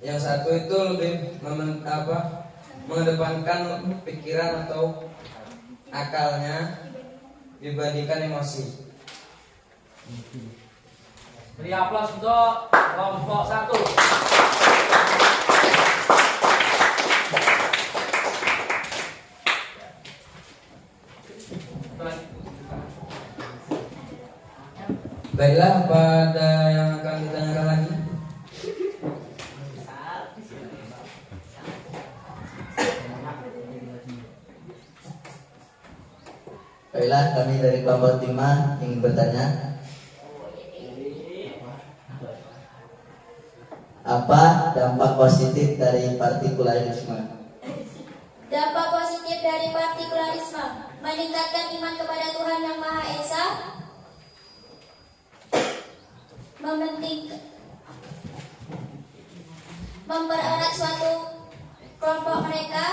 Yang satu itu lebih mengedepankan pikiran atau akalnya dibandingkan emosi. Beri aplaus untuk kelompok 1. Baiklah, apa ada yang akan ditanyakan lagi? Baiklah, kami dari kelompok 5 ingin bertanya. Apa dampak positif dari partikularisme? Dampak positif dari partikularisme meningkatkan iman kepada Tuhan Yang Maha Esa, mempererat suatu kelompok mereka,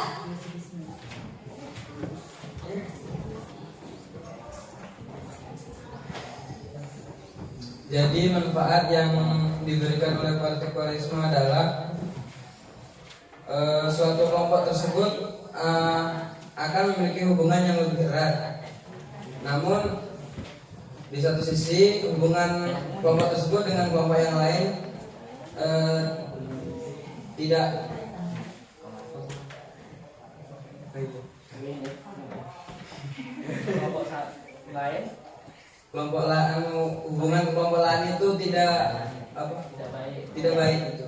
Jadi manfaat yang diberikan oleh partikularisme adalah suatu kelompok tersebut akan memiliki hubungan yang lebih erat. Namun di satu sisi hubungan kelompok tersebut dengan kelompok yang lain tidak Lain kelompok lain, hubungan kelompok lain itu tidak baik itu.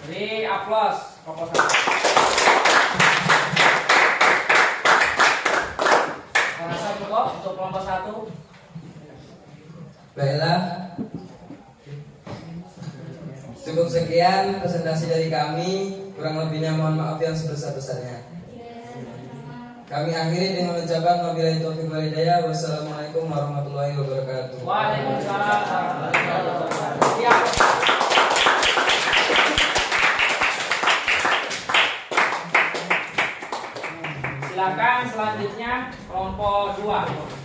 beri aplaus kelompok 1. Merasa cukup untuk kelompok 1? Baiklah, cukup sekian presentasi dari kami. Kurang lebihnya mohon maaf yang sebesar-besarnya. Kami akhiri dengan ucapan wabillahi taufiq wal hidayah. Wassalamualaikum warahmatullahi wabarakatuh. Waalaikumsalam warahmatullahi wabarakatuh. Siap. Silakan selanjutnya kelompok 2.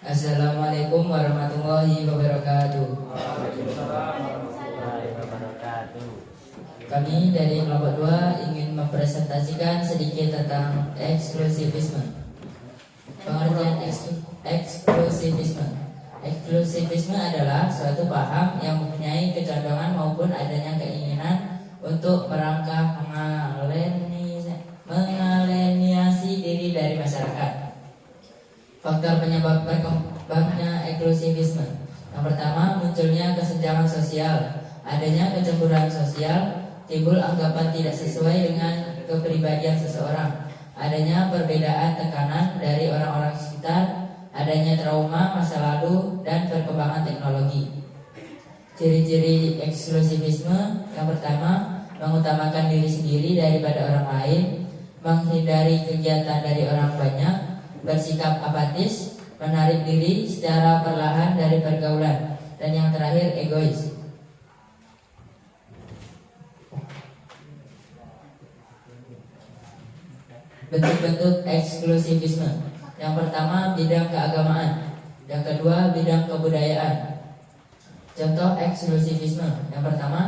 Assalamualaikum warahmatullahi wabarakatuh. Waalaikumsalam warahmatullahi wabarakatuh. Kami dari kelompok 2 ingin mempresentasikan sedikit tentang eksklusivisme. Pengertian eksklusivisme. Eksklusivisme adalah suatu paham yang mempunyai kecenderungan maupun adanya keinginan untuk merangkap mengaleniasi diri dari masyarakat. Faktor penyebab berkembangnya eksklusivisme. Yang pertama, munculnya kesenjangan sosial, adanya kecemburuan sosial, timbul anggapan tidak sesuai dengan kepribadian seseorang, adanya perbedaan tekanan dari orang-orang sekitar, adanya trauma masa lalu, dan perkembangan teknologi. Ciri-ciri eksklusivisme. Yang pertama, mengutamakan diri sendiri daripada orang lain, menghindari kegiatan dari orang banyak, bersikap apatis, menarik diri secara perlahan dari pergaulan, dan yang terakhir egois. Bentuk-bentuk eksklusivisme. Yang pertama, bidang keagamaan. Yang kedua, bidang kebudayaan. Contoh eksklusivisme. Yang pertama,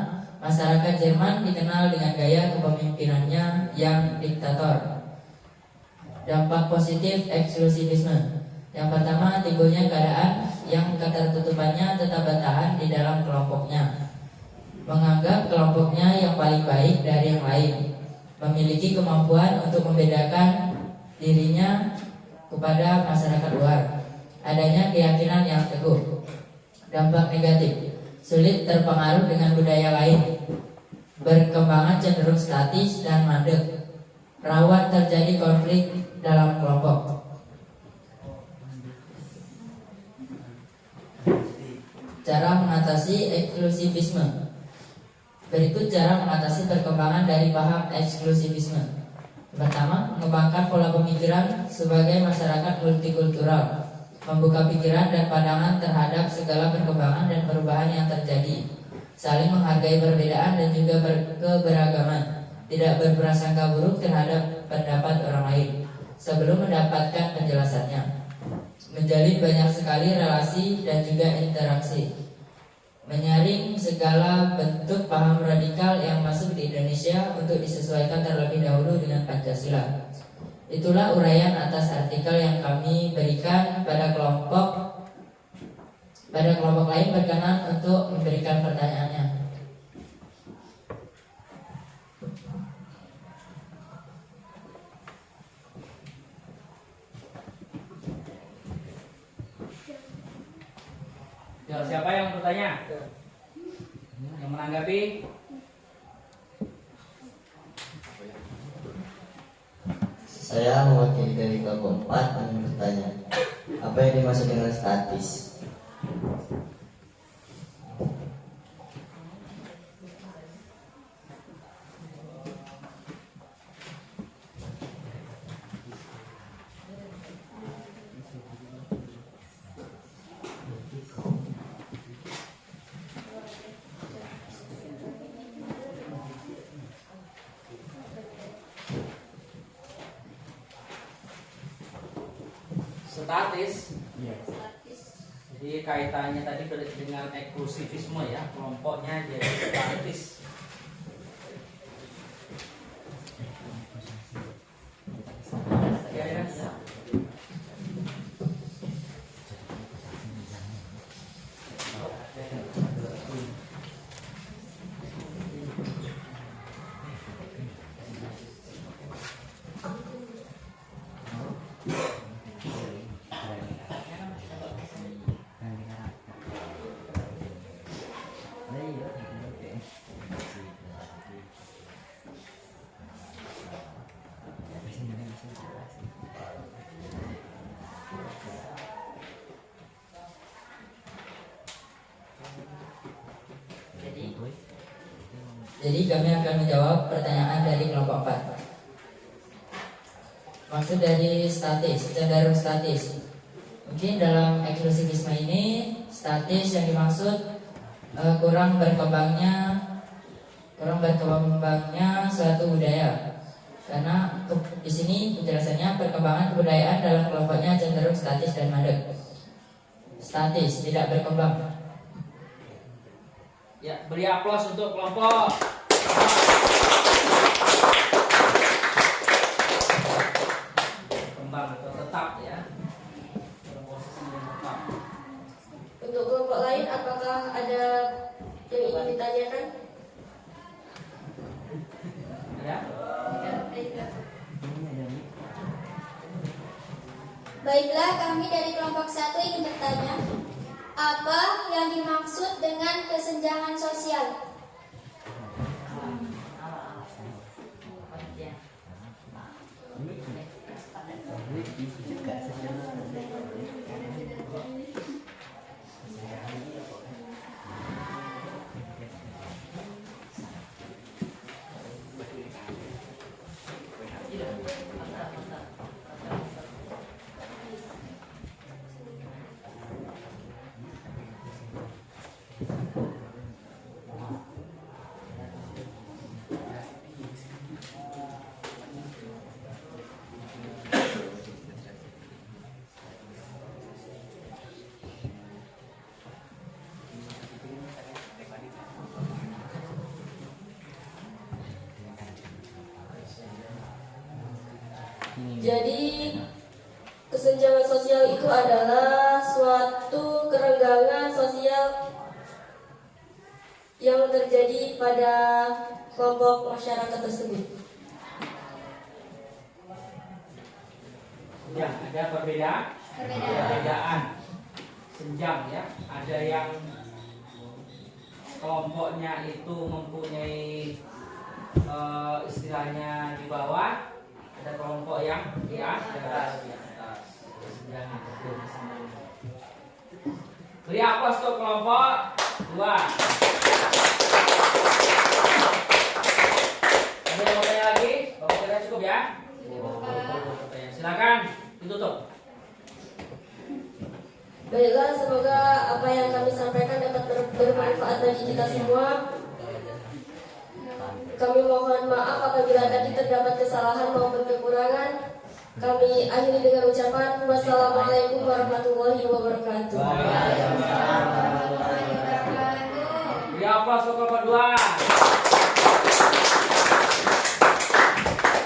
masyarakat Jerman dikenal dengan gaya kepemimpinannya yang diktator. Dampak positif eksklusivisme. Yang pertama, timbulnya keadaan yang ketertutupannya tetap bertahan di dalam kelompoknya, menganggap kelompoknya yang paling baik dari yang lain, memiliki kemampuan untuk membedakan dirinya kepada masyarakat luar, adanya keyakinan yang teguh. Dampak negatif, sulit terpengaruh dengan budaya lain, berkembangan cenderung statis dan mandek, rawan terjadi konflik dalam kelompok. Cara mengatasi eksklusivisme. Berikut cara mengatasi perkembangan dari paham eksklusivisme. Pertama, mengembangkan pola pemikiran sebagai masyarakat multikultural, membuka pikiran dan pandangan terhadap segala perkembangan dan perubahan yang terjadi, saling menghargai perbedaan dan juga keberagaman, tidak berprasangka buruk terhadap pendapat orang lain sebelum mendapatkan penjelasannya, menjalin banyak sekali relasi dan juga interaksi, menyaring segala bentuk paham radikal yang masuk di Indonesia untuk disesuaikan terlebih dahulu dengan Pancasila. Itulah uraian atas artikel yang kami berikan pada kelompok lain berkenan untuk memberikan pertanyaannya. Ya, siapa yang bertanya? Yang menanggapi? Saya mewakili dari kelompok 4 ingin bertanya, apa yang dimaksud dengan statis? Statis. Jadi kaitannya tadi dengan eksklusivisme ya, kelompoknya jadi statis. Jadi kami akan menjawab pertanyaan dari kelompok 4. Maksud dari statis, cenderung statis. Mungkin dalam eksklusivisme ini statis yang dimaksud kurang berkembangnya suatu budaya. Karena di sini penjelasannya perkembangan kebudayaan dalam kelompoknya cenderung statis dan mandek. Statis, tidak berkembang. Ya, beri aplaus untuk kelompok. Kembang atau tetap ya. Posisi yang tetap. Untuk kelompok lain, apakah ada yang ingin ditanyakan? Ya. Baiklah, kami dari kelompok 1 ingin bertanya, apa yang dimaksud dengan kesenjangan sosial? Jadi kesenjangan sosial itu adalah suatu kerenggangan sosial yang terjadi pada kelompok masyarakat tersebut. Ya, ada perbedaan senjang ya. Ada yang kelompoknya itu mempunyai istilahnya di bawah, ada kelompok yang di atas. Kesenjangan betul. Beri aplaus untuk kelompok 2. Ada yang mau tanya lagi? Bapak kira cukup ya? Silakan ditutup. Baiklah, semoga apa yang kami sampaikan dapat bermanfaat bagi kita semua. Kami mohon maaf apabila tadi terdapat kesalahan maupun kekurangan. Kami akhiri dengan ucapan wassalamualaikum warahmatullahi wabarakatuh. Ya, aplaus untuk kelompok 2.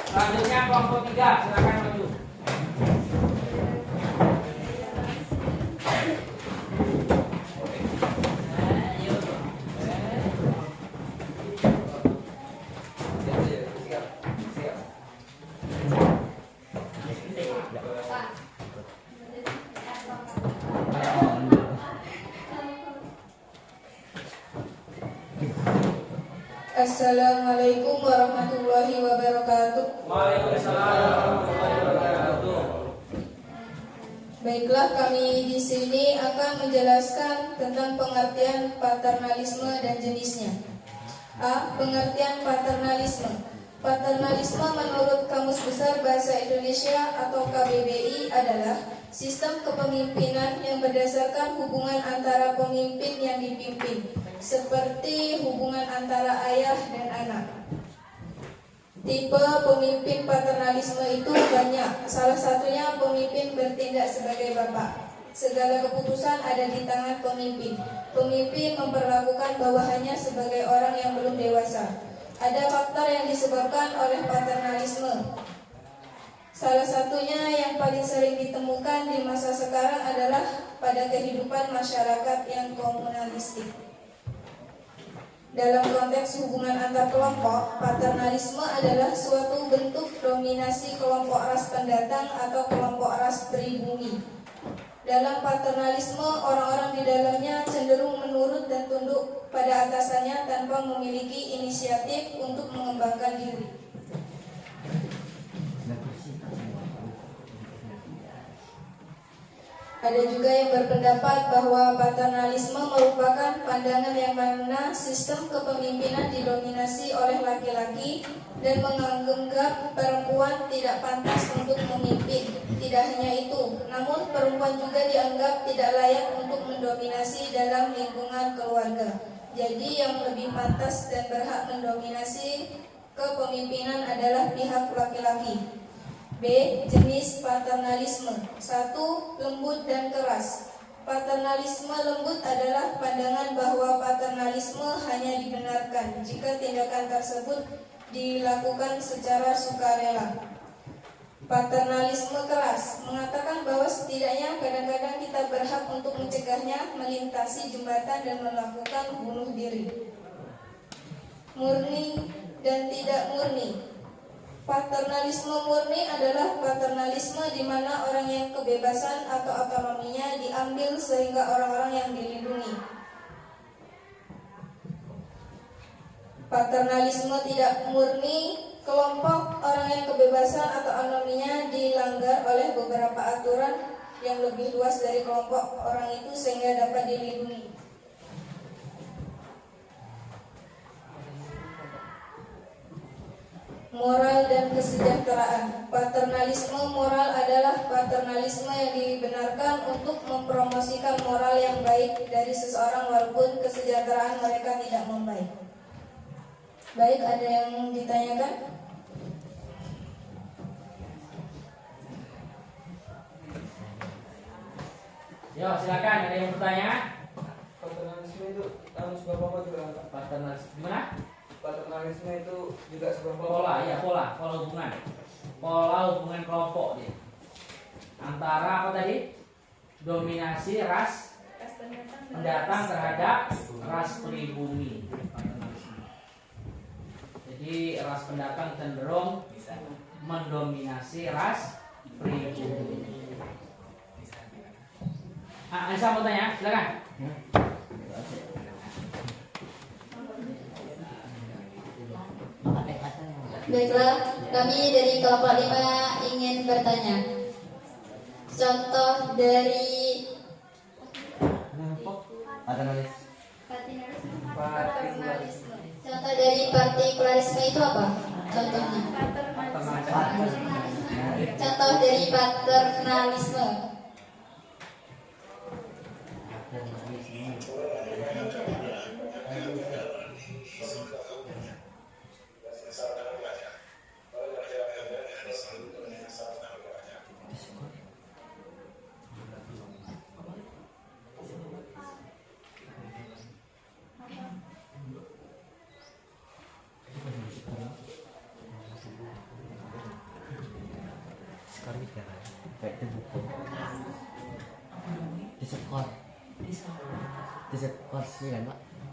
Selanjutnya kelompok 3, silakan maju. Assalamualaikum warahmatullahi wabarakatuh. Waalaikumsalam warahmatullahi wabarakatuh. Baiklah, kami di sini akan menjelaskan tentang pengertian paternalisme dan jenisnya. A. Pengertian paternalisme. Paternalisme menurut Kamus Besar Bahasa Indonesia atau KBBI adalah sistem kepemimpinan yang berdasarkan hubungan antara pemimpin yang dipimpin, seperti hubungan antara ayah dan anak. Tipe pemimpin paternalisme itu banyak. Salah satunya pemimpin bertindak sebagai bapak. Segala keputusan ada di tangan pemimpin. Pemimpin memperlakukan bawahannya sebagai orang yang belum dewasa. Ada faktor yang disebabkan oleh paternalisme. Salah satunya yang paling sering ditemukan di masa sekarang adalah pada kehidupan masyarakat yang komunalistik. Dalam konteks hubungan antar kelompok, paternalisme adalah suatu bentuk dominasi kelompok ras pendatang atau kelompok ras pribumi. Dalam paternalisme, orang-orang di dalamnya cenderung menurut dan tunduk pada atasannya tanpa memiliki inisiatif untuk mengembangkan diri. Ada juga yang berpendapat bahwa paternalisme merupakan pandangan yang mana sistem kepemimpinan didominasi oleh laki-laki dan menganggap perempuan tidak pantas untuk memimpin. Tidak hanya itu, namun perempuan juga dianggap tidak layak untuk mendominasi dalam lingkungan keluarga. Jadi yang lebih pantas dan berhak mendominasi kepemimpinan adalah pihak laki-laki. B. Jenis paternalisme. 1. Lembut dan keras. Paternalisme lembut adalah pandangan bahwa paternalisme hanya dibenarkan jika tindakan tersebut dilakukan secara sukarela. Paternalisme keras mengatakan bahwa setidaknya kadang-kadang kita berhak untuk mencegahnya melintasi jembatan dan melakukan bunuh diri. Murni dan tidak murni. Paternalisme murni adalah paternalisme di mana orang yang kebebasan atau otonominya diambil sehingga orang-orang yang dilindungi. Paternalisme tidak murni, kelompok orang yang kebebasan atau otonominya dilanggar oleh beberapa aturan yang lebih luas dari kelompok orang itu sehingga dapat dilindungi. Moral dan kesejahteraan. Paternalisme moral adalah paternalisme yang dibenarkan untuk mempromosikan moral yang baik dari seseorang walaupun kesejahteraan mereka tidak membaik. Baik, ada yang ditanyakan? Yo, silakan, ada yang bertanya? Paternalisme itu tahun seberapa juga? Paternalisme gimana? Paternalisme itu juga seberapa? Pola hubungan kelompok dia. Antara apa tadi? Dominasi ras pendatang terhadap ras pribumi. Jadi ras pendatang cenderung mendominasi ras pribumi. Anissa mau tanya, silakan. Baiklah, kami dari kelompok 5 ingin bertanya. Contoh dari partikularisme itu apa? Contohnya. Contoh dari paternalisme.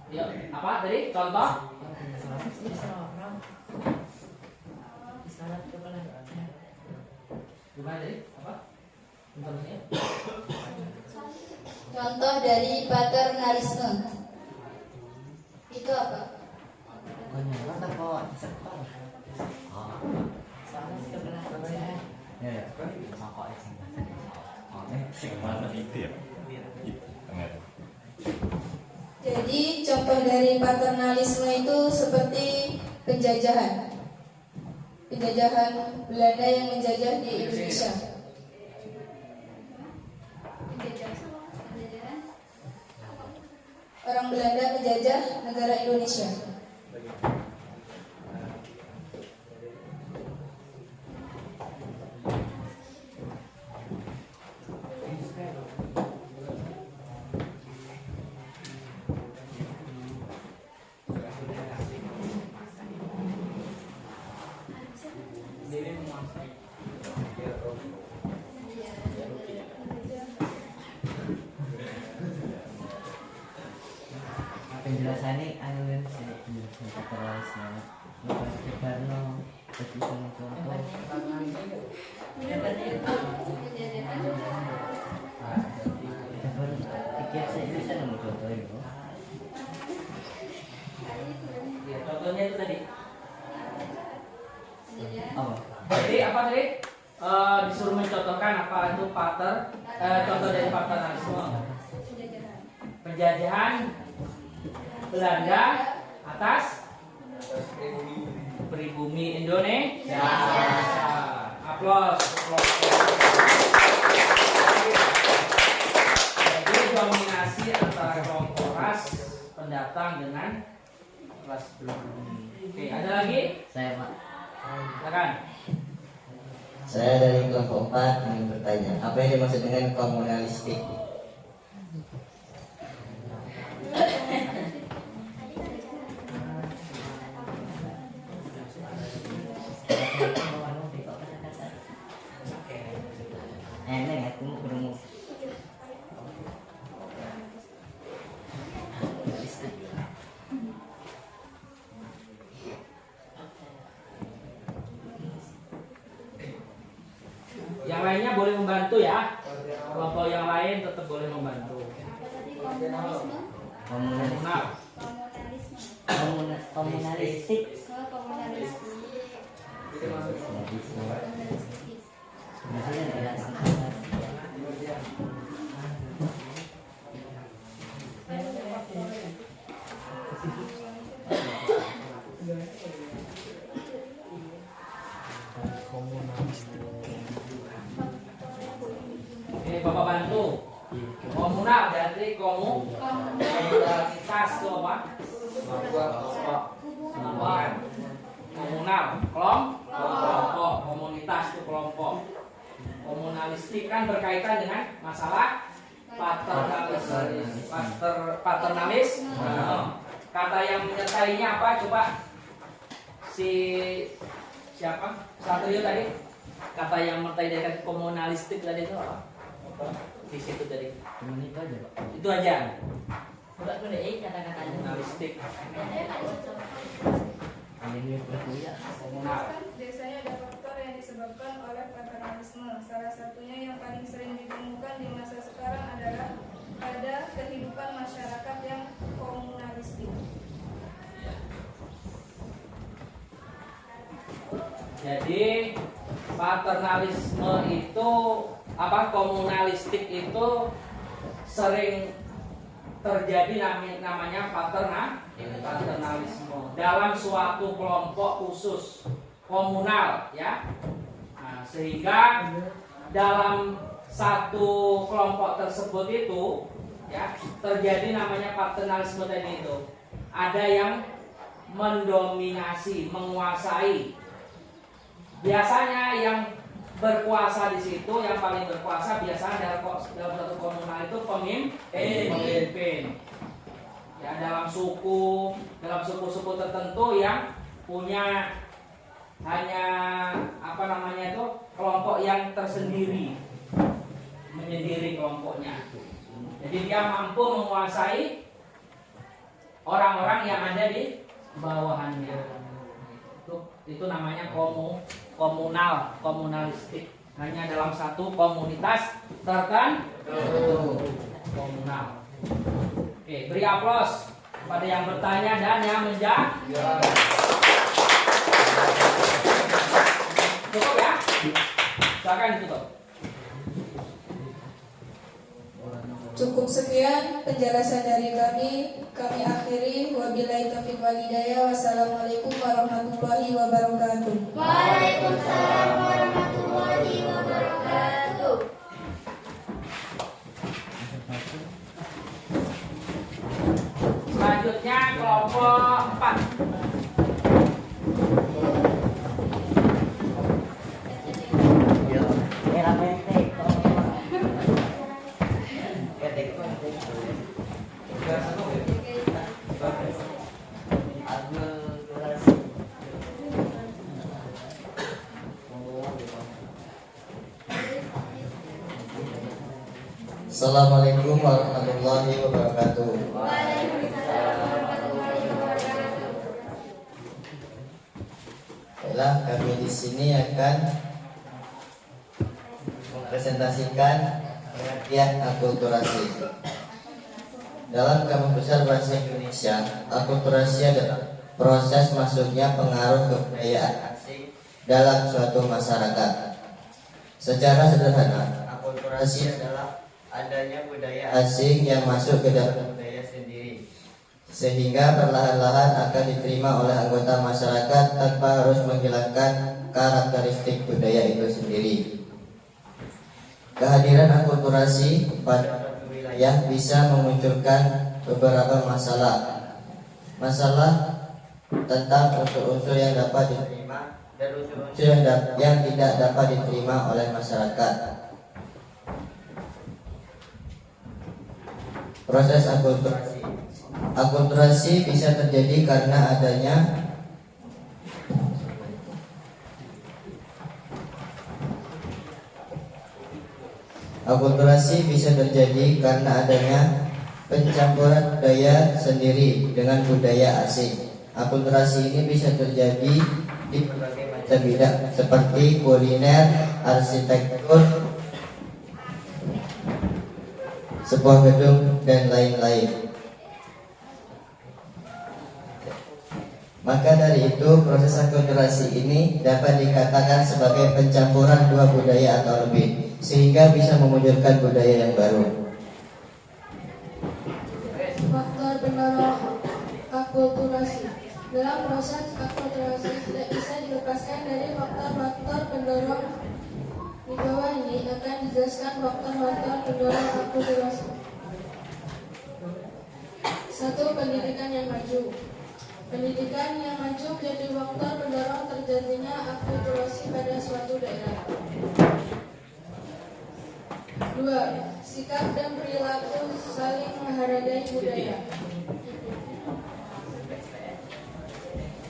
Ya, apa tadi? Contoh? Gimana tadi? Apa? Contohnya? Contoh dari paternalisme itu apa? Jadi contoh dari paternalisme itu seperti penjajahan Belanda yang menjajah di Indonesia. Orang Belanda menjajah negara Indonesia. Penjelasannya paternalisme Karno contoh pikir saya bisa contoh itu. Ya, contohnya itu tadi. Apa? Jadi apa tadi? Disuruh mencontohkan apa itu contoh dari paternalisme. Penjajahan Belanda atas pribumi Indonesia. Aplaus. Jadi dominasi antara kelompok ras pendatang dengan ras pribumi. Oke, ada lagi? Saya Pak. Silakan. Saya dari kelompok 4 ingin bertanya, apa yang dimaksud dengan komunalistik? Yang lainnya boleh membantu ya. Kelompok yang lain tetap boleh membantu. Komunalistik. Ini Bapak bantu. Komunal berarti komunitas itu apa? Bukan. Komunal, kelompok, komunitas itu kelompok. Komunalistik kan berkaitan dengan masalah paternalis. Kata yang menyertainya apa? Coba siapa? Satrio tadi. Kata yang menyertai dari komunalistik tadi itu apa? Di situ tadi. Cuman itu aja, Pak. Itu aja. Enggak boleh kata-katanya. Komunalistik. Ini berkuya. Komunal. Biasanya ada faktor yang disebabkan oleh paternalisme. Salah satunya yang paling sering ditemukan di masa sekarang adalah pada kehidupan masyarakat yang komunalistik. Jadi paternalisme itu apa, komunalistik itu sering terjadi namanya paternalisme dalam suatu kelompok khusus komunal ya. Nah, sehingga dalam satu kelompok tersebut itu ya terjadi namanya paternalisme tadi itu. Ada yang mendominasi, menguasai. Biasanya yang berkuasa di situ, yang paling berkuasa biasanya dalam satu komunal itu pemimpin. Ya, dalam suku-suku tertentu yang punya hanya kelompok yang tersendiri, menyendiri kelompoknya. Jadi dia mampu menguasai orang-orang yang ada di bawahannya. Itu namanya komunalistik. Hanya dalam satu komunitas tertentu. Komunal. Oke, beri aplaus pada yang bertanya dan yang menjawab. Cukup ya? Silakan ditutup. Cukup sekian penjelasan dari kami akhiri. Wabillahi taufiq wal hidayah. Wassalamualaikum warahmatullahi wabarakatuh. Waalaikumsalam warahmatullahi wabarakatuh. Selanjutnya kelompok 4. Assalamualaikum warahmatullahi wabarakatuh. Baiklah, kami di sini akan mempresentasikan pengertian akulturasi. Dalam Kamus Besar Bahasa Indonesia, akulturasi adalah proses masuknya pengaruh kebudayaan asing dalam suatu masyarakat. Secara sederhana, akulturasi adalah adanya budaya asing yang masuk ke dalam budaya sendiri, sehingga perlahan-lahan akan diterima oleh anggota masyarakat tanpa harus menghilangkan karakteristik budaya itu sendiri. Kehadiran akulturasi pada wilayah bisa memunculkan beberapa masalah tentang unsur-unsur yang dapat diterima dan unsur-unsur yang tidak dapat diterima oleh masyarakat. Proses akulturasi. Akulturasi bisa terjadi karena adanya Akulturasi bisa terjadi karena adanya pencampuran budaya sendiri dengan budaya asing. Akulturasi ini bisa terjadi di berbagai macam bidang seperti kuliner, arsitektur, sebuah gedung, dan lain-lain. Maka dari itu, proses akulturasi ini dapat dikatakan sebagai pencampuran dua budaya atau lebih, sehingga bisa memunculkan budaya yang baru. Faktor pendorong akulturasi. Dalam proses akulturasi tidak bisa dilepaskan dari faktor-faktor pendorong. Di bawah ini akan dijelaskan faktor-faktor pendorong akulturasi. 1. Pendidikan yang maju. Pendidikan yang maju menjadi faktor pendorong terjadinya akulturasi pada suatu daerah. 2. Sikap dan perilaku saling menghargai budaya.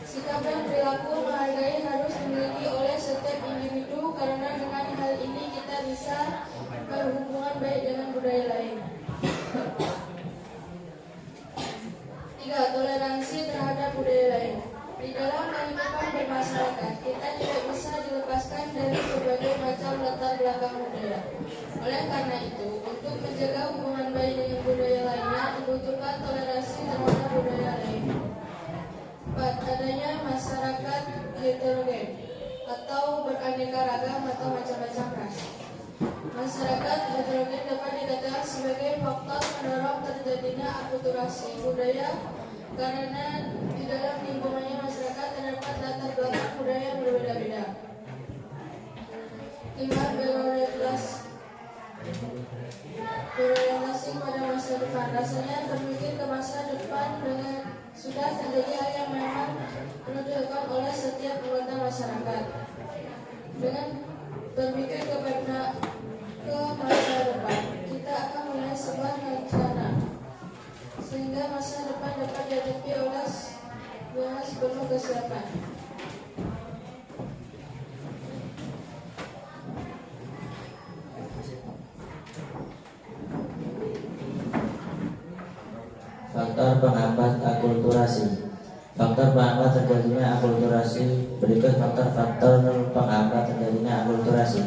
Sikap dan perilaku menghargai harus dimiliki oleh setiap individu karena dengan hal ini kita bisa berhubungan baik dengan budaya lain. 3. Toleransi terhadap budaya lain. Di dalam kehidupan bermasyarakat, kita tidak bisa dilepaskan dari berbagai macam latar belakang budaya. Oleh karena itu, untuk menjaga hubungan baik dengan budaya lainnya, dibutuhkan toleransi terhadap budaya lain. 4. Adanya masyarakat heterogen atau beraneka ragam atau macam-macam ras. Masyarakat heterogen dapat dikatakan sebagai faktor pendorong terjadinya akulturasi budaya karena di dalam lingkungannya masyarakat terdapat latar belakang budaya yang berbeda-beda. 5. Berorientasi pada masa depan. Rasanya berpikir ke masa depan dengan sudah terjadi hal yang memang perlu dilakukan oleh setiap anggota masyarakat. Dengan berpikir ke masa depan, kita akan memulai sebuah rencana sehingga masa depan dapat dihadapi oleh dengan sepenuh kesiapan. Faktor penghambat akulturasi. Faktor penghambat terjadinya akulturasi. Berikut faktor-faktor penghambat terjadinya akulturasi.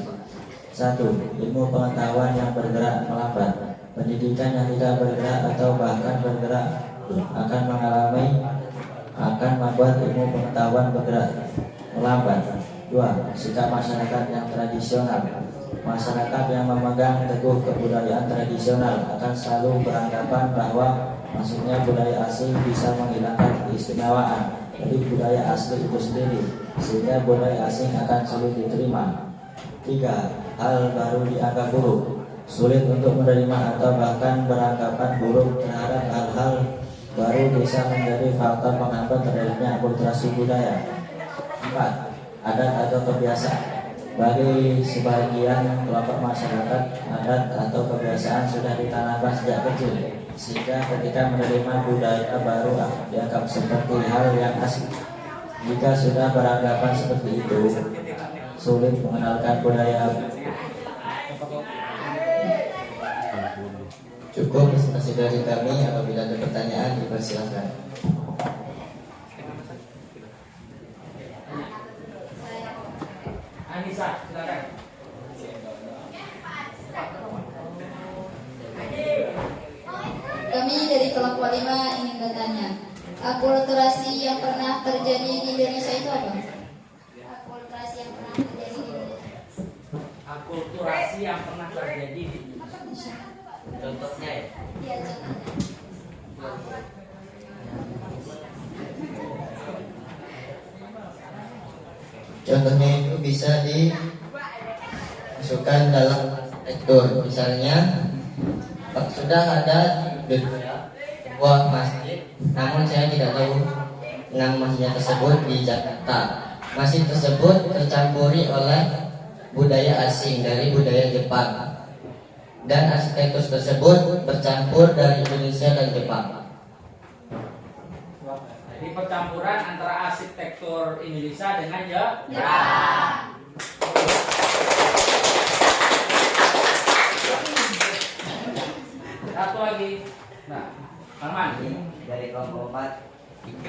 1. Ilmu pengetahuan yang bergerak melambat. Pendidikan yang tidak bergerak atau bahkan bergerak akan membuat ilmu pengetahuan bergerak melambat. 2. Sikap masyarakat yang tradisional. Masyarakat yang memegang teguh kebudayaan tradisional akan selalu beranggapan bahwa maksudnya budaya asing bisa menghilangkan keistimewaan dari budaya asli itu sendiri, sehingga budaya asing akan sulit diterima. 3. Hal baru dianggap buruk. Sulit untuk menerima atau bahkan beranggapan buruk terhadap hal-hal baru bisa menjadi faktor penghambat terjadinya akulturasi budaya. 4. Adat atau kebiasaan. Bagi sebagian kelompok masyarakat, adat atau kebiasaan sudah ditanamkan sejak kecil, sehingga ketika menerima budaya baru dianggap seperti hal yang asing. Jika sudah beranggapan seperti itu, sulit mengenalkan budaya. Cukup presentasi dari kami. Apabila ada pertanyaan, dipersilakan. Anissa, silakan. Kami dari kelompok 5 ingin bertanya, akulturasi yang pernah terjadi di Indonesia itu apa? Akulturasi yang pernah terjadi di Indonesia. Akulturasi yang pernah terjadi di Indonesia. Contohnya ya? Iya, contohnya. Contohnya itu bisa dimasukkan dalam arsitektur. Misalnya, sudah ada sebuah masjid, namun saya tidak tahu nama masjidnya tersebut di Jakarta. Masjid tersebut tercampuri oleh budaya asing dari budaya Jepang, dan arsitektur tersebut bercampur dari Indonesia dan Jepang. Jadi percampuran antara arsitektur Indonesia dengan Jepang. kelompok 4? 3.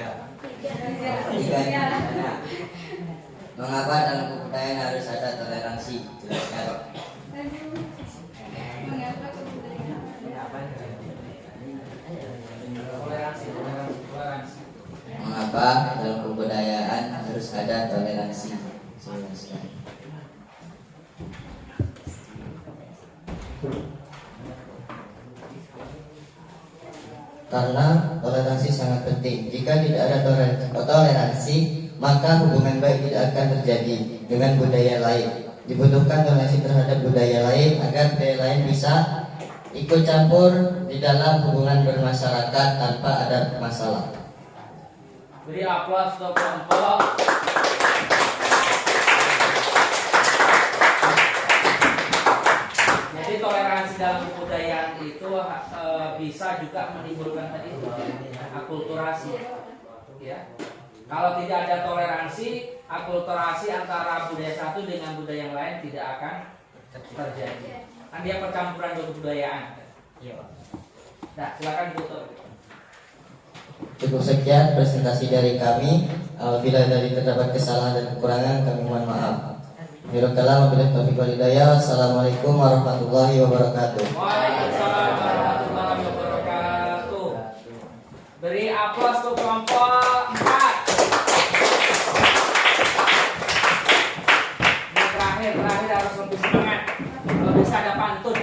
Nah, mengapa dalam kebudayaan harus ada toleransi? Jelaskan. Mengapa kebudayaan? Mengapa dalam kebudayaan harus ada toleransi? Jelaskan. Karena toleransi sangat penting. Jika tidak ada toleransi, maka hubungan baik tidak akan terjadi dengan budaya lain. Dibutuhkan toleransi terhadap budaya lain agar budaya lain bisa ikut campur di dalam hubungan bermasyarakat tanpa ada masalah. Beri aplaus untuk kelompok. Jadi toleransi dalam kebudayaan itu bisa juga menimbulkan tadi itu akulturasi, ya. Kalau tidak ada toleransi, akulturasi antara budaya satu dengan budaya yang lain tidak akan terjadi. Kan dia percampuran kebudayaan. Nah, silakan tutup. Cukup sekian presentasi dari kami. Bila dari terdapat kesalahan dan kekurangan, kami mohon maaf. Assalamualaikum warahmatullahi wabarakatuh. Waalaikumsalam warahmatullahi wabarakatuh. Beri aplaus untuk kelompok 4. Ini terakhir harus lebih semangat. Kalau bisa ada pantun.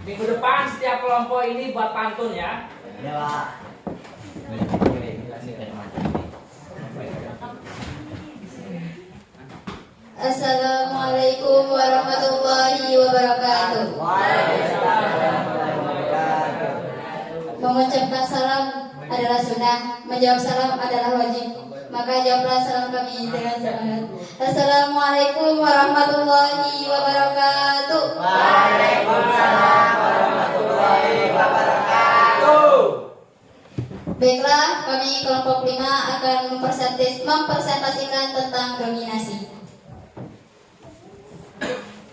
Minggu depan setiap kelompok ini buat pantun ya. Ya, Pak. Assalamualaikum warahmatullahi wabarakatuh. Mengucapkan salam adalah sunnah, menjawab salam adalah wajib. Maka jawablah salam kami dengan semangat. Assalamualaikum warahmatullahi wabarakatuh. Waalaikumsalam warahmatullahi wabarakatuh. Baiklah, kami kelompok 5 akan mempresentasikan tentang dominasi.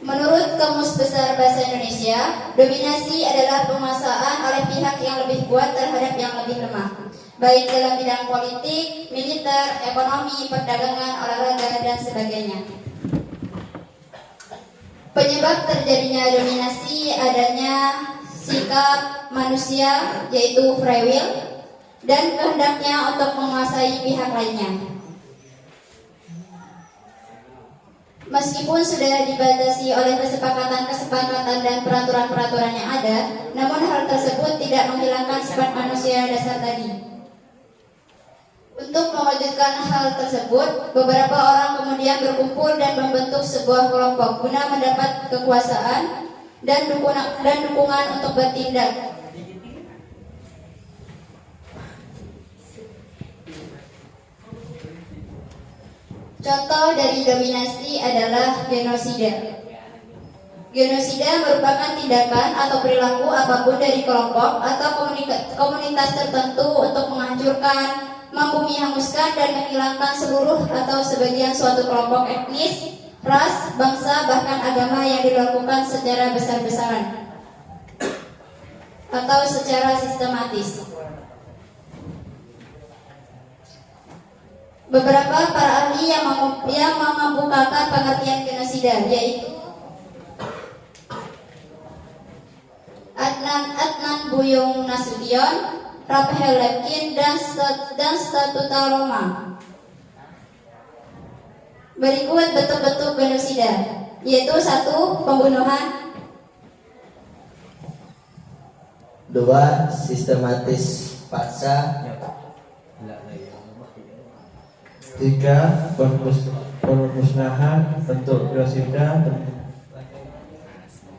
Menurut Kamus Besar Bahasa Indonesia, dominasi adalah penguasaan oleh pihak yang lebih kuat terhadap yang lebih lemah, baik dalam bidang politik, militer, ekonomi, perdagangan, olahraga, dan sebagainya. Penyebab terjadinya dominasi adanya sikap manusia, yaitu free will, dan kehendaknya untuk menguasai pihak lainnya. Meskipun sudah dibatasi oleh kesepakatan dan peraturan-peraturan yang ada, namun hal tersebut tidak menghilangkan sifat manusia dasar tadi. Untuk mewujudkan hal tersebut, beberapa orang kemudian berkumpul dan membentuk sebuah kelompok guna mendapat kekuasaan dan dukungan untuk bertindak. Contoh dari dominasi adalah genosida. Genosida merupakan tindakan atau perilaku apapun dari kelompok atau komunitas tertentu untuk menghancurkan, membumi hanguskan, dan menghilangkan seluruh atau sebagian suatu kelompok etnis, ras, bangsa, bahkan agama yang dilakukan secara besar-besaran atau secara sistematis. Beberapa para ahli yang mengemukakan pengertian genosida, yaitu Adnan Buyung Nasution, Raphael Lemkin, dan Statuta Roma. Berikut bentuk-bentuk genosida, yaitu 1. Pembunuhan, 2. Sistematis paksa, 3. Pemusnahan bentuk genosida,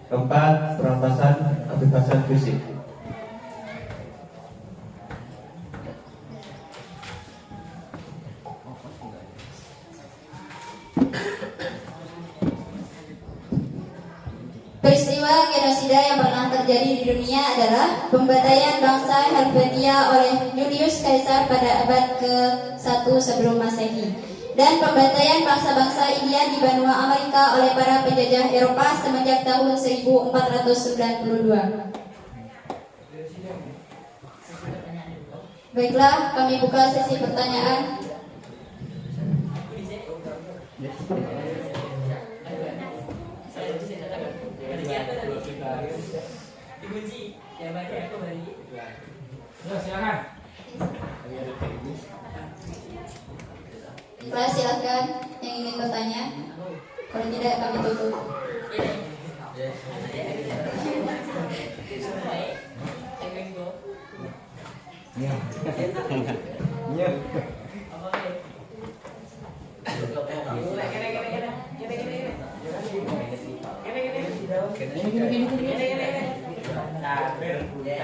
4. Perampasan kebebasan fisik. peristiwa genosida yang pernah terjadi di dunia adalah pembantaian bangsa Helvetia oleh Julius Caesar pada abad ke-1 sebelum Masehi, dan pembantaian bangsa-bangsa India di benua Amerika oleh para penjajah Eropa semenjak tahun 1492. Baiklah, kami buka sesi pertanyaan. Silakan. Baiklah, silakan yang ingin bertanya. Kalau tidak, kami tutup.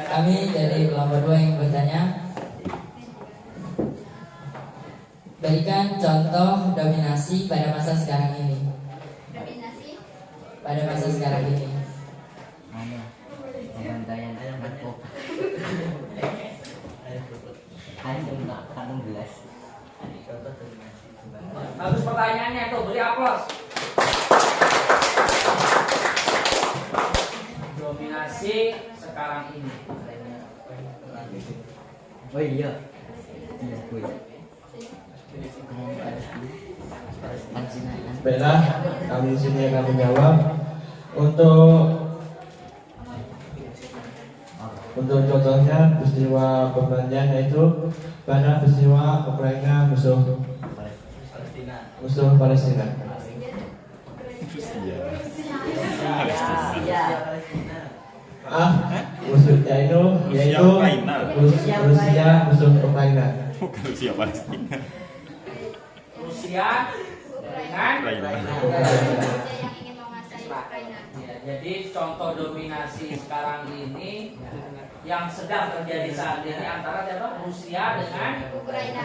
Kami dari kelompok 2 yang bertanya, berikan contoh dominasi pada masa sekarang ini. Dominasi Pada masa sekarang ini. Bagus pertanyaannya tuh, beri aplaus. Dominasi sekarang ini. Oh iya. Baiklah, kami di sini akan menjawab untuk contohnya peristiwa perbelanjaan yaitu pada peristiwa Ukraina musuh Palestina. Musuhnya yaitu Rusia musuh Ukraina. Rusia Palestina. Rusia dengan ya, jadi contoh dominasi sekarang ini yang sedang terjadi saat ini antara siapa? Rusia dengan Ukraina.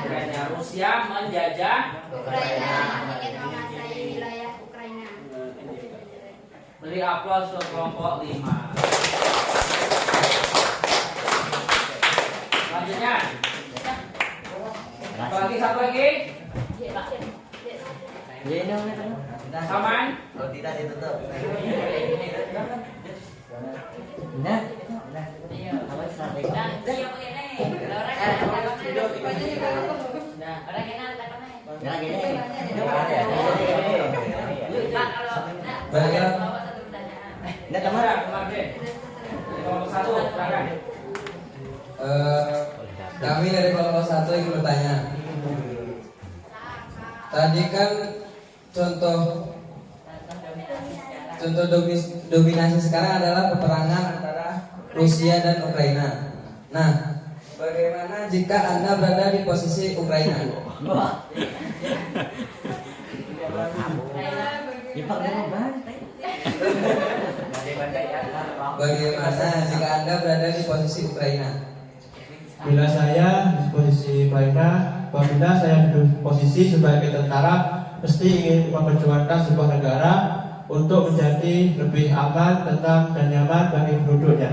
Rusia menjajah Ukraina ingin menguasai wilayah Ukraina. Beri aplaus untuk kelompok 5. Selanjutnya, satu lagi. Saman. Kalau tidak ditutup. Kami dari kelompok 1 ingin bertanya. Tadi kan contoh dominasi sekarang adalah peperangan antara Rusia dan Ukraina. Nah, bagaimana jika Anda berada di posisi Ukraina? Bagaimana jika Anda berada di posisi Ukraina? Bila saya di posisi Ukraina, apabila saya di posisi sebagai tentara, mesti ingin memperjuangkan sebuah negara untuk menjadi lebih aman, tenang, dan nyaman bagi penduduknya.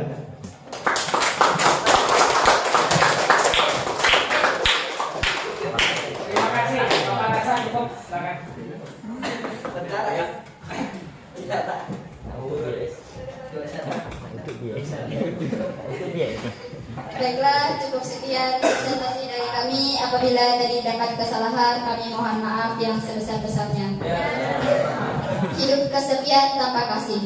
Terima kasih. Bapak Hasan cukup. Silakan. Baiklah, cukup sekian presentasi dari kami. Apabila terdapat kesalahan, kami mohon maaf yang sebesar-besarnya. Hidup kesepian tanpa kasih.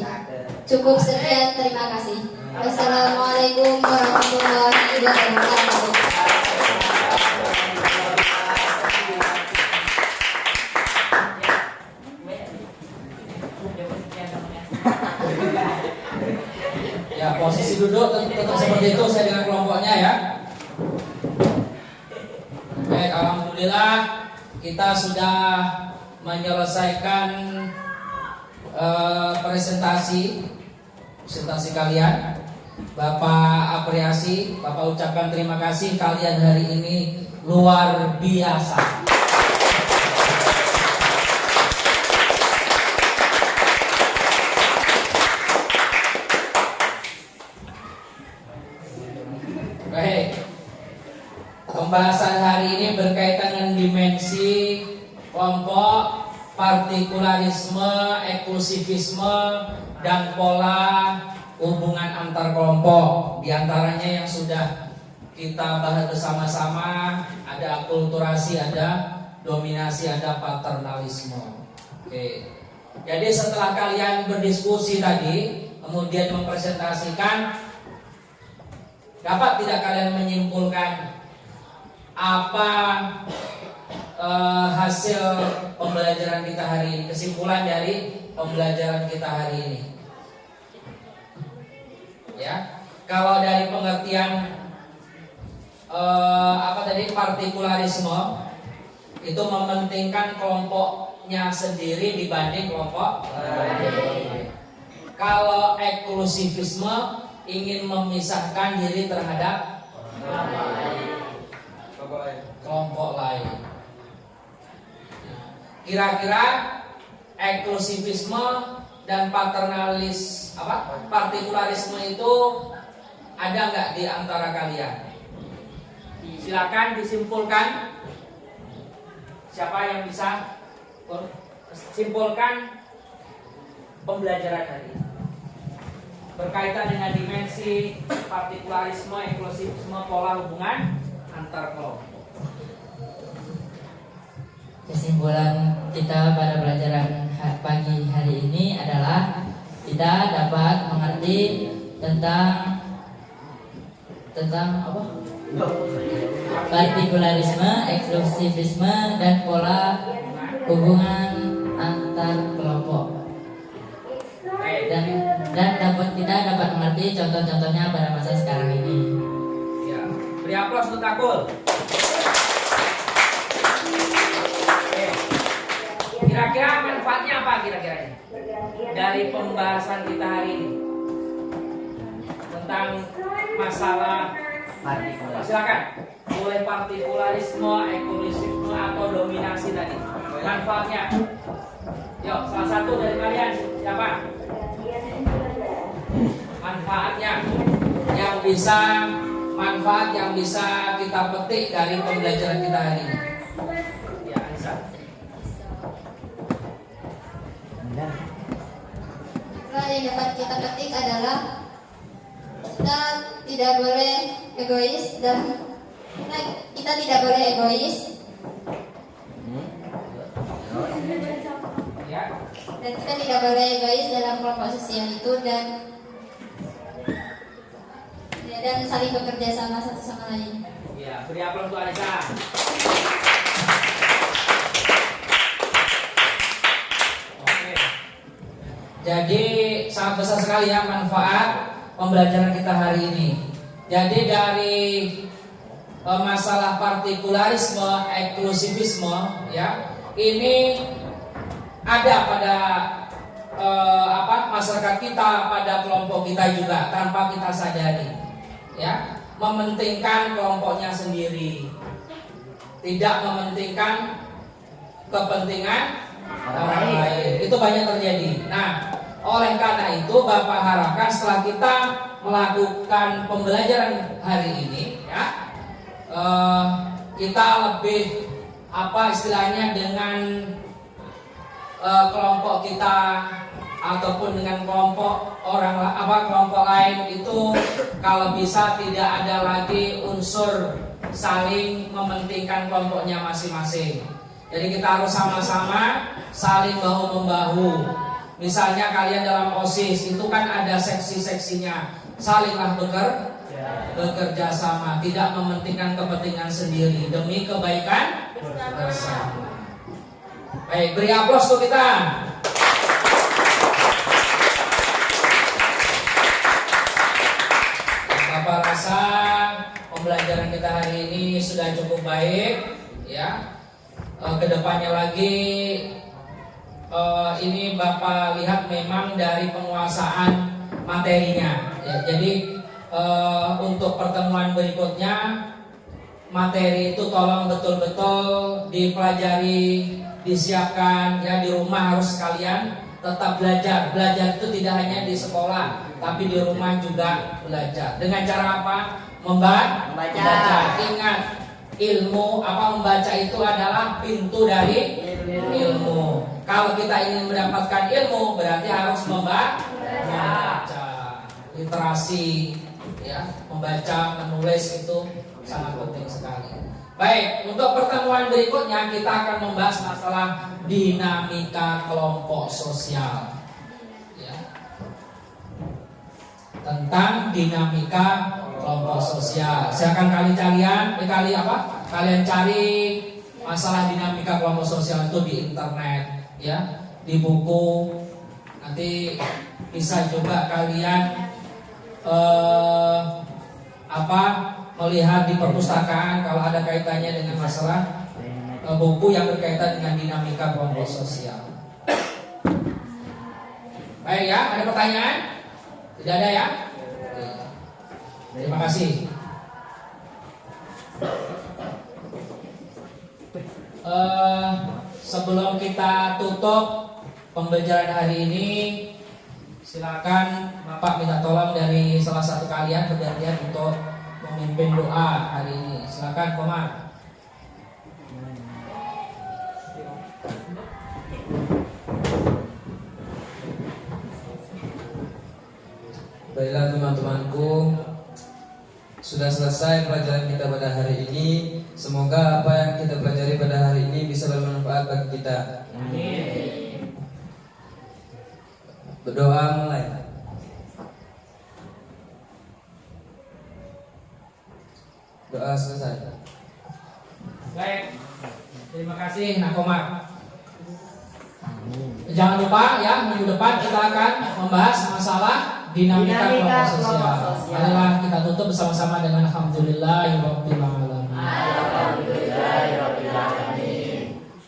Cukup sekian, terima kasih. Wassalamualaikum warahmatullahi wabarakatuh. Ya, posisi duduk tetap seperti itu saya dengan kelompoknya ya. Baik, alhamdulillah kita sudah menyelesaikan presentasi kalian. Bapak apresiasi, Bapak ucapkan terima kasih, kalian hari ini luar biasa. Baik, pembahasan hari ini berkaitan dengan dimensi kelompok, partikularisme, eksklusivisme, dan pola hubungan antar kelompok. Di antaranya yang sudah kita bahas bersama-sama. Ada akulturasi, ada dominasi, ada paternalisme. Oke. Jadi setelah kalian berdiskusi tadi, kemudian mempresentasikan, dapat tidak kalian menyimpulkan apa hasil pembelajaran kita hari ini, kesimpulan dari pembelajaran kita hari ini? Ya, kalau dari pengertian partikularisme itu mementingkan kelompoknya sendiri dibanding kelompok lain. Kalau eksklusivisme ingin memisahkan diri terhadap kelompok lain. Kira-kira eksklusivisme dan partikularisme itu ada nggak di antara kalian? Silakan disimpulkan. Siapa yang bisa simpulkan pembelajaran hari ini berkaitan dengan dimensi partikularisme, eksklusivisme, pola hubungan antar kelompok? Kesimpulan kita pada pelajaran pagi hari ini adalah kita dapat mengerti tentang apa? Partikularisme, eksklusivisme, dan pola hubungan antar kelompok. Dan kita dapat mengerti contoh-contohnya pada masa sekarang ini. Ya, beri aplaus untuk Akul. Kira-kira manfaatnya apa kira-kira ini dari pembahasan kita hari ini tentang masalah partikular? Silakan, boleh partikularisme, eksklusivisme atau dominasi tadi. Manfaatnya, yuk salah satu dari kalian siapa? Manfaat yang bisa kita petik dari pembelajaran kita hari ini. Ya, Anissa. Yang dapat kita petik adalah kita tidak boleh egois dan kita tidak boleh egois dan kita tidak boleh egois dalam kelompok sosial itu dan saling bekerja sama satu sama lain. Ya, beri aplaus untuk Anissa. Oke. Jadi sangat besar sekali ya manfaat pembelajaran kita hari ini. Jadi dari masalah partikularisme, eksklusivisme, ya, ini ada pada masyarakat kita, pada kelompok kita juga tanpa kita sadari. Ya, mementingkan kelompoknya sendiri, tidak mementingkan kepentingan orang lain. Itu banyak terjadi. Nah, oleh karena itu Bapak harapkan setelah kita melakukan pembelajaran hari ini, ya, kita lebih istilahnya dengan kelompok kita ataupun dengan kelompok kelompok lain itu kalau bisa tidak ada lagi unsur saling mementingkan kelompoknya masing-masing. Jadi kita harus sama-sama saling bahu-membahu. Misalnya kalian dalam OSIS itu kan ada seksi-seksinya, salinglah bekerja sama, tidak mementingkan kepentingan sendiri demi kebaikan bersama. Baik, beri aplaus untuk kita. Bapak rasa pembelajaran kita hari ini sudah cukup baik, ya. Kedepannya lagi ini Bapak lihat memang dari penguasaan materinya, ya. Jadi untuk pertemuan berikutnya materi itu tolong betul-betul dipelajari, disiapkan, ya. Di rumah harus kalian tetap belajar. Belajar itu tidak hanya di sekolah, tapi di rumah juga belajar. Dengan cara apa? Membaca. Ingat, ilmu membaca itu adalah pintu dari ilmu. Kalau kita ingin mendapatkan ilmu, berarti harus membaca. Literasi, ya, membaca, menulis itu sangat penting sekali. Baik, untuk pertemuan berikutnya kita akan membahas masalah dinamika kelompok sosial. Ya. Tentang dinamika kelompok sosial. Silakan kalian cari masalah dinamika kelompok sosial itu di internet, ya, di buku. Nanti bisa coba kalian melihat di perpustakaan kalau ada kaitannya dengan masalah buku yang berkaitan dengan dinamika kelompok sosial. Baik ya, ada pertanyaan? Tidak ada ya? Terima kasih. Sebelum kita tutup pembelajaran hari ini, silakan Bapak minta tolong dari salah satu kalian bergantian untuk memimpin doa hari ini. Silakan Komar. Baiklah teman-temanku, sudah selesai pelajaran kita pada hari ini. Semoga apa yang kita pelajari pada hari ini bisa bermanfaat bagi kita. Amin. Berdoa mulai. Doa selesai. Baik, terima kasih Nakomar. Jangan lupa ya, minggu depan kita akan membahas masalah dinamika kelompok sosial. Marilah kita tutup bersama-sama dengan alhamdulillahirabbil alamin.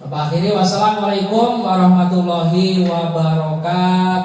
Bapak akhiri, wassalamualaikum warahmatullahi wabarakatuh.